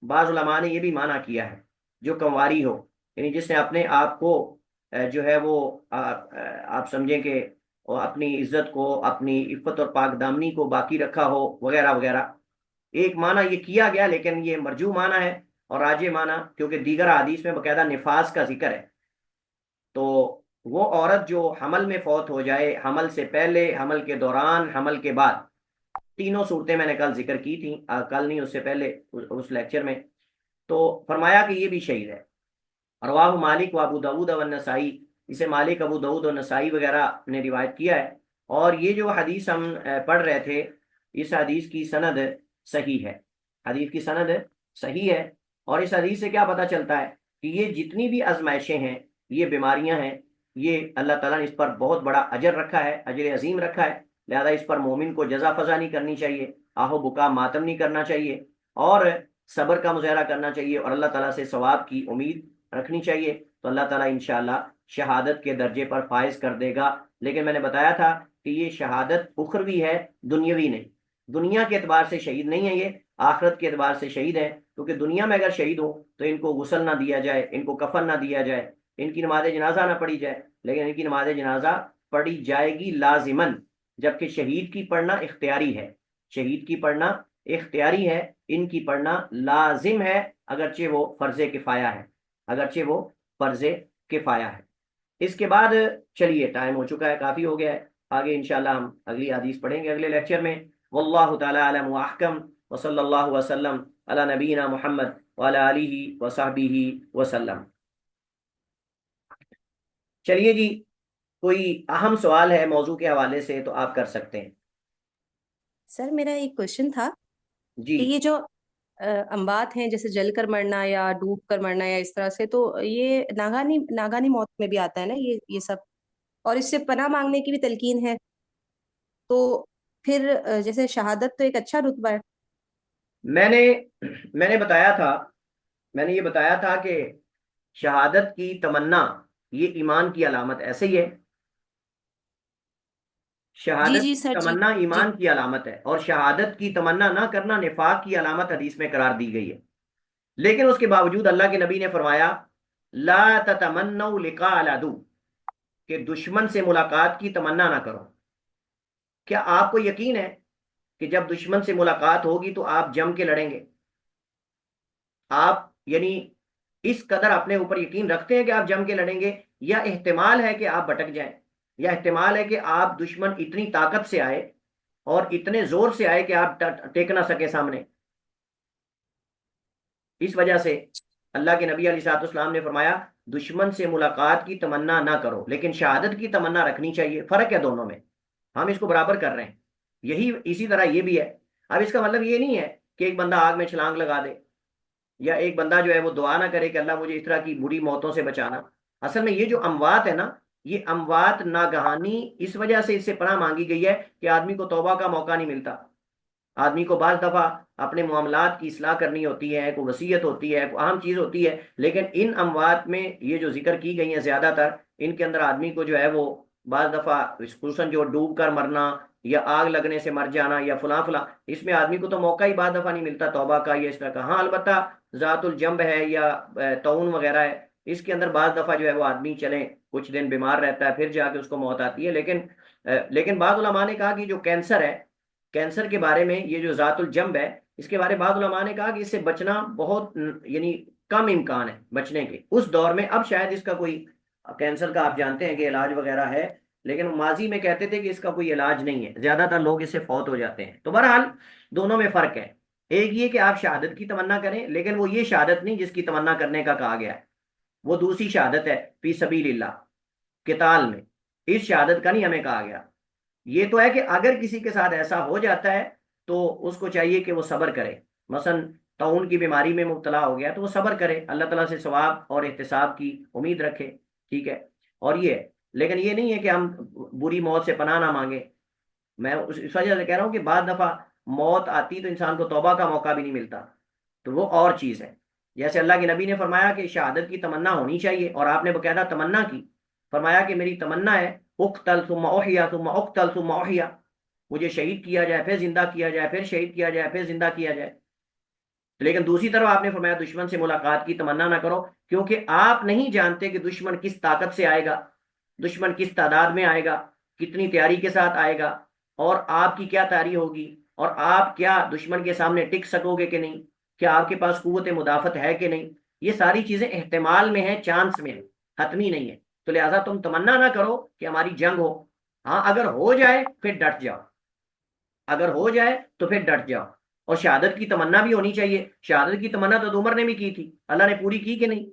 بعض علماء نے یہ بھی معنی کیا ہے، جو کنواری ہو، یعنی جس نے اپنے آپ کو جو ہے وہ آپ سمجھیں کہ اپنی عزت کو، اپنی عفت اور پاک دامنی کو باقی رکھا ہو، وغیرہ وغیرہ. ایک معنی یہ کیا گیا، لیکن یہ مرجو معنی ہے اور راجح معنی، کیونکہ دیگر حدیث میں باقاعدہ نفاس کا ذکر ہے. تو وہ عورت جو حمل میں فوت ہو جائے، حمل سے پہلے، حمل کے دوران، حمل کے بعد، تینوں صورتیں میں نے کل ذکر کی تھیں، کل نہیں اس سے پہلے اس لیکچر میں. تو فرمایا کہ یہ بھی شہید ہے. رواہ مالک و ابو داود و نسائی، اسے مالک، ابو داود اور نسائی وغیرہ نے روایت کیا ہے. اور یہ جو حدیث ہم پڑھ رہے تھے، اس حدیث کی سند صحیح ہے. حدیث کی سند صحیح ہے. اور اس حدیث سے کیا پتہ چلتا ہے کہ یہ جتنی بھی آزمائشیں ہیں، یہ بیماریاں ہیں، یہ اللہ تعالیٰ نے اس پر بہت بڑا اجر رکھا ہے، اجر عظیم رکھا ہے. لہذا اس پر مومن کو جزا فضا نہیں کرنی چاہیے، آہ و بکا ماتم نہیں کرنا چاہیے، اور صبر کا مظاہرہ کرنا چاہیے، اور اللہ تعالیٰ سے ثواب کی امید رکھنی چاہیے. تو اللہ تعالیٰ انشاءاللہ شہادت کے درجے پر فائز کر دے گا. لیکن میں نے بتایا تھا کہ یہ شہادت اخروی ہے، دنیاوی نہیں. دنیا کے اعتبار سے شہید نہیں ہے یہ، آخرت کے اعتبار سے شہید ہے. کیونکہ دنیا میں اگر شہید ہو تو ان کو غسل نہ دیا جائے، ان کو کفن نہ دیا جائے، ان کی نماز جنازہ نہ پڑھی جائے. لیکن ان کی نماز جنازہ پڑھی جائے گی لازماً، جبکہ شہید کی پڑھنا اختیاری ہے. شہید کی پڑھنا اختیاری ہے، ان کی پڑھنا لازم ہے، اگرچہ وہ فرض کفایہ ہے، اگرچہ وہ فرض کفایہ ہے. اس کے بعد چلیے، ٹائم ہو چکا ہے، کافی ہو گیا ہے. آگے انشاءاللہ ہم اگلی حدیث پڑھیں گے اگلے لیکچر میں. واللہ تعالی علم واحکم، وصلی اللہ وسلم علی نبینا محمد وعلی آلہ وصحبہ وسلم. چلیے جی، کوئی اہم سوال ہے موضوع کے حوالے سے تو آپ کر سکتے ہیں. سر میرا ایک کوشچن تھا جی کہ یہ جو اموات ہیں، جیسے جل کر مرنا یا ڈوب کر مرنا یا اس طرح سے، تو یہ ناگانی موت میں بھی آتا ہے نا یہ سب، اور اس سے پناہ مانگنے کی بھی تلقین ہے. تو پھر جیسے شہادت تو ایک اچھا رتبہ ہے. میں نے بتایا تھا، میں نے یہ بتایا تھا کہ شہادت کی تمنا یہ ایمان کی علامت ایسے ہی ہے. جی شہادت جی کی سر، جی تمنا جی. ایمان کی علامت ہے، اور شہادت کی تمنا نہ کرنا نفاق کی علامت حدیث میں قرار دی گئی ہے. لیکن اس کے باوجود اللہ کے نبی نے فرمایا لا تتمنوا لقاء العدو، کہ دشمن سے ملاقات کی تمنا نہ کرو. کیا آپ کو یقین ہے کہ جب دشمن سے ملاقات ہوگی تو آپ جم کے لڑیں گے؟ آپ یعنی اس قدر اپنے اوپر یقین رکھتے ہیں کہ آپ جم کے لڑیں گے، یا احتمال ہے کہ آپ بھٹک جائیں، یا احتمال ہے کہ آپ دشمن اتنی طاقت سے آئے اور اتنے زور سے آئے کہ آپ ٹیک نہ سکے سامنے؟ اس وجہ سے اللہ کے نبی علیہ الصلوۃ والسلام نے فرمایا دشمن سے ملاقات کی تمنا نہ کرو، لیکن شہادت کی تمنا رکھنی چاہیے. فرق ہے دونوں میں، ہم اس کو برابر کر رہے ہیں. اسی طرح یہ بھی ہے. اب اس کا مطلب یہ نہیں ہے کہ ایک بندہ آگ میں چھلانگ لگا دے، یا ایک بندہ جو ہے وہ دعا نہ کرے کہ اللہ مجھے اس طرح کی بری موتوں سے بچانا. اصل میں یہ جو اموات ہے نا، یہ اموات ناگہانی اس وجہ سے اس سے پناہ مانگی گئی ہے کہ آدمی کو توبہ کا موقع نہیں ملتا. آدمی کو بعض دفعہ اپنے معاملات کی اصلاح کرنی ہوتی ہے، کوئی وصیت ہوتی ہے، کوئی اہم چیز ہوتی ہے، لیکن ان اموات میں یہ جو ذکر کی گئی ہیں زیادہ تر، ان کے اندر آدمی کو جو ہے وہ بعض دفعہ خصوصاً جو ڈوب کر مرنا یا آگ لگنے سے مر جانا یا فلاں فلاں، اس میں آدمی کو تو موقع ہی بعض دفعہ نہیں ملتا توبہ کا یا اس طرح کا. ہاں البتہ ذات الجنب ہے یا طاعون وغیرہ ہے، اس کے اندر بعض دفعہ جو ہے وہ آدمی چلیں کچھ دن بیمار رہتا ہے، پھر جا کے اس کو موت آتی ہے. لیکن بعض علماء نے کہا کہ جو کینسر ہے، کینسر کے بارے میں یہ جو ذات الجنب ہے، اس کے بارے میں بعض علماء نے کہا کہ اس سے بچنا بہت یعنی کم امکان ہے بچنے کے اس دور میں. اب شاید اس کا کوئی کینسر کا آپ جانتے ہیں کہ علاج وغیرہ ہے، لیکن ماضی میں کہتے تھے کہ اس کا کوئی علاج نہیں ہے، زیادہ تر لوگ اس سے فوت ہو جاتے ہیں. تو بہرحال دونوں میں فرق ہے. ایک یہ کہ آپ شہادت کی تمنا کریں، لیکن وہ یہ شہادت نہیں جس کی تمنا کرنے کا کہا گیا ہے، وہ دوسری شہادت ہے فی سبیل اللہ قتال میں. اس شہادت کا نہیں ہمیں کہا گیا. یہ تو ہے کہ اگر کسی کے ساتھ ایسا ہو جاتا ہے تو اس کو چاہیے کہ وہ صبر کرے. مثلا طاعون کی بیماری میں مبتلا ہو گیا تو وہ صبر کرے، اللہ تعالیٰ سے ثواب اور احتساب کی امید رکھے. ٹھیک ہے، اور یہ لیکن یہ نہیں ہے کہ ہم بری موت سے پناہ نہ مانگیں. میں اس وجہ سے کہہ رہا ہوں کہ بعض دفعہ موت آتی تو انسان کو توبہ کا موقع بھی نہیں ملتا، تو وہ اور چیز ہے. جیسے اللہ کے نبی نے فرمایا کہ شہادت کی تمنا ہونی چاہیے، اور آپ نے باقاعدہ تمنا کی، فرمایا کہ میری تمنا ہے اقتل ثم احیا ثم اقتل ثم احیا، مجھے شہید کیا جائے پھر زندہ کیا جائے، پھر شہید کیا جائے پھر زندہ کیا جائے. لیکن دوسری طرف آپ نے فرمایا دشمن سے ملاقات کی تمنا نہ کرو، کیونکہ آپ نہیں جانتے کہ دشمن کس طاقت سے آئے گا، دشمن کس تعداد میں آئے گا، کتنی تیاری کے ساتھ آئے گا، اور آپ کی کیا تیاری ہوگی، اور آپ کیا دشمن کے سامنے ٹک سکو گے کہ نہیں، کیا آپ کے پاس قوت مدافعت ہے کہ نہیں. یہ ساری چیزیں احتمال میں ہیں، چانس میں ہے، حتمی نہیں ہے. تو لہٰذا تم تمنا نہ کرو کہ ہماری جنگ ہو. ہاں اگر ہو جائے پھر ڈٹ جاؤ، اگر ہو جائے تو پھر ڈٹ جاؤ. اور شہادت کی تمنا بھی ہونی چاہیے. شہادت کی تمنا تو عمر نے بھی کی تھی، اللہ نے پوری کی کہ نہیں؟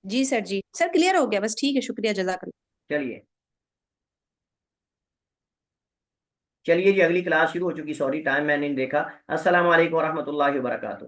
جی سر، جی سر کلیئر ہو گیا، بس ٹھیک ہے، شکریہ، جزاک اللہ. چلیے چلیے جی، اگلی کلاس شروع ہو چکی، سوری ٹائم میں نے نہیں دیکھا. السلام علیکم ورحمۃ اللہ وبرکاتہ.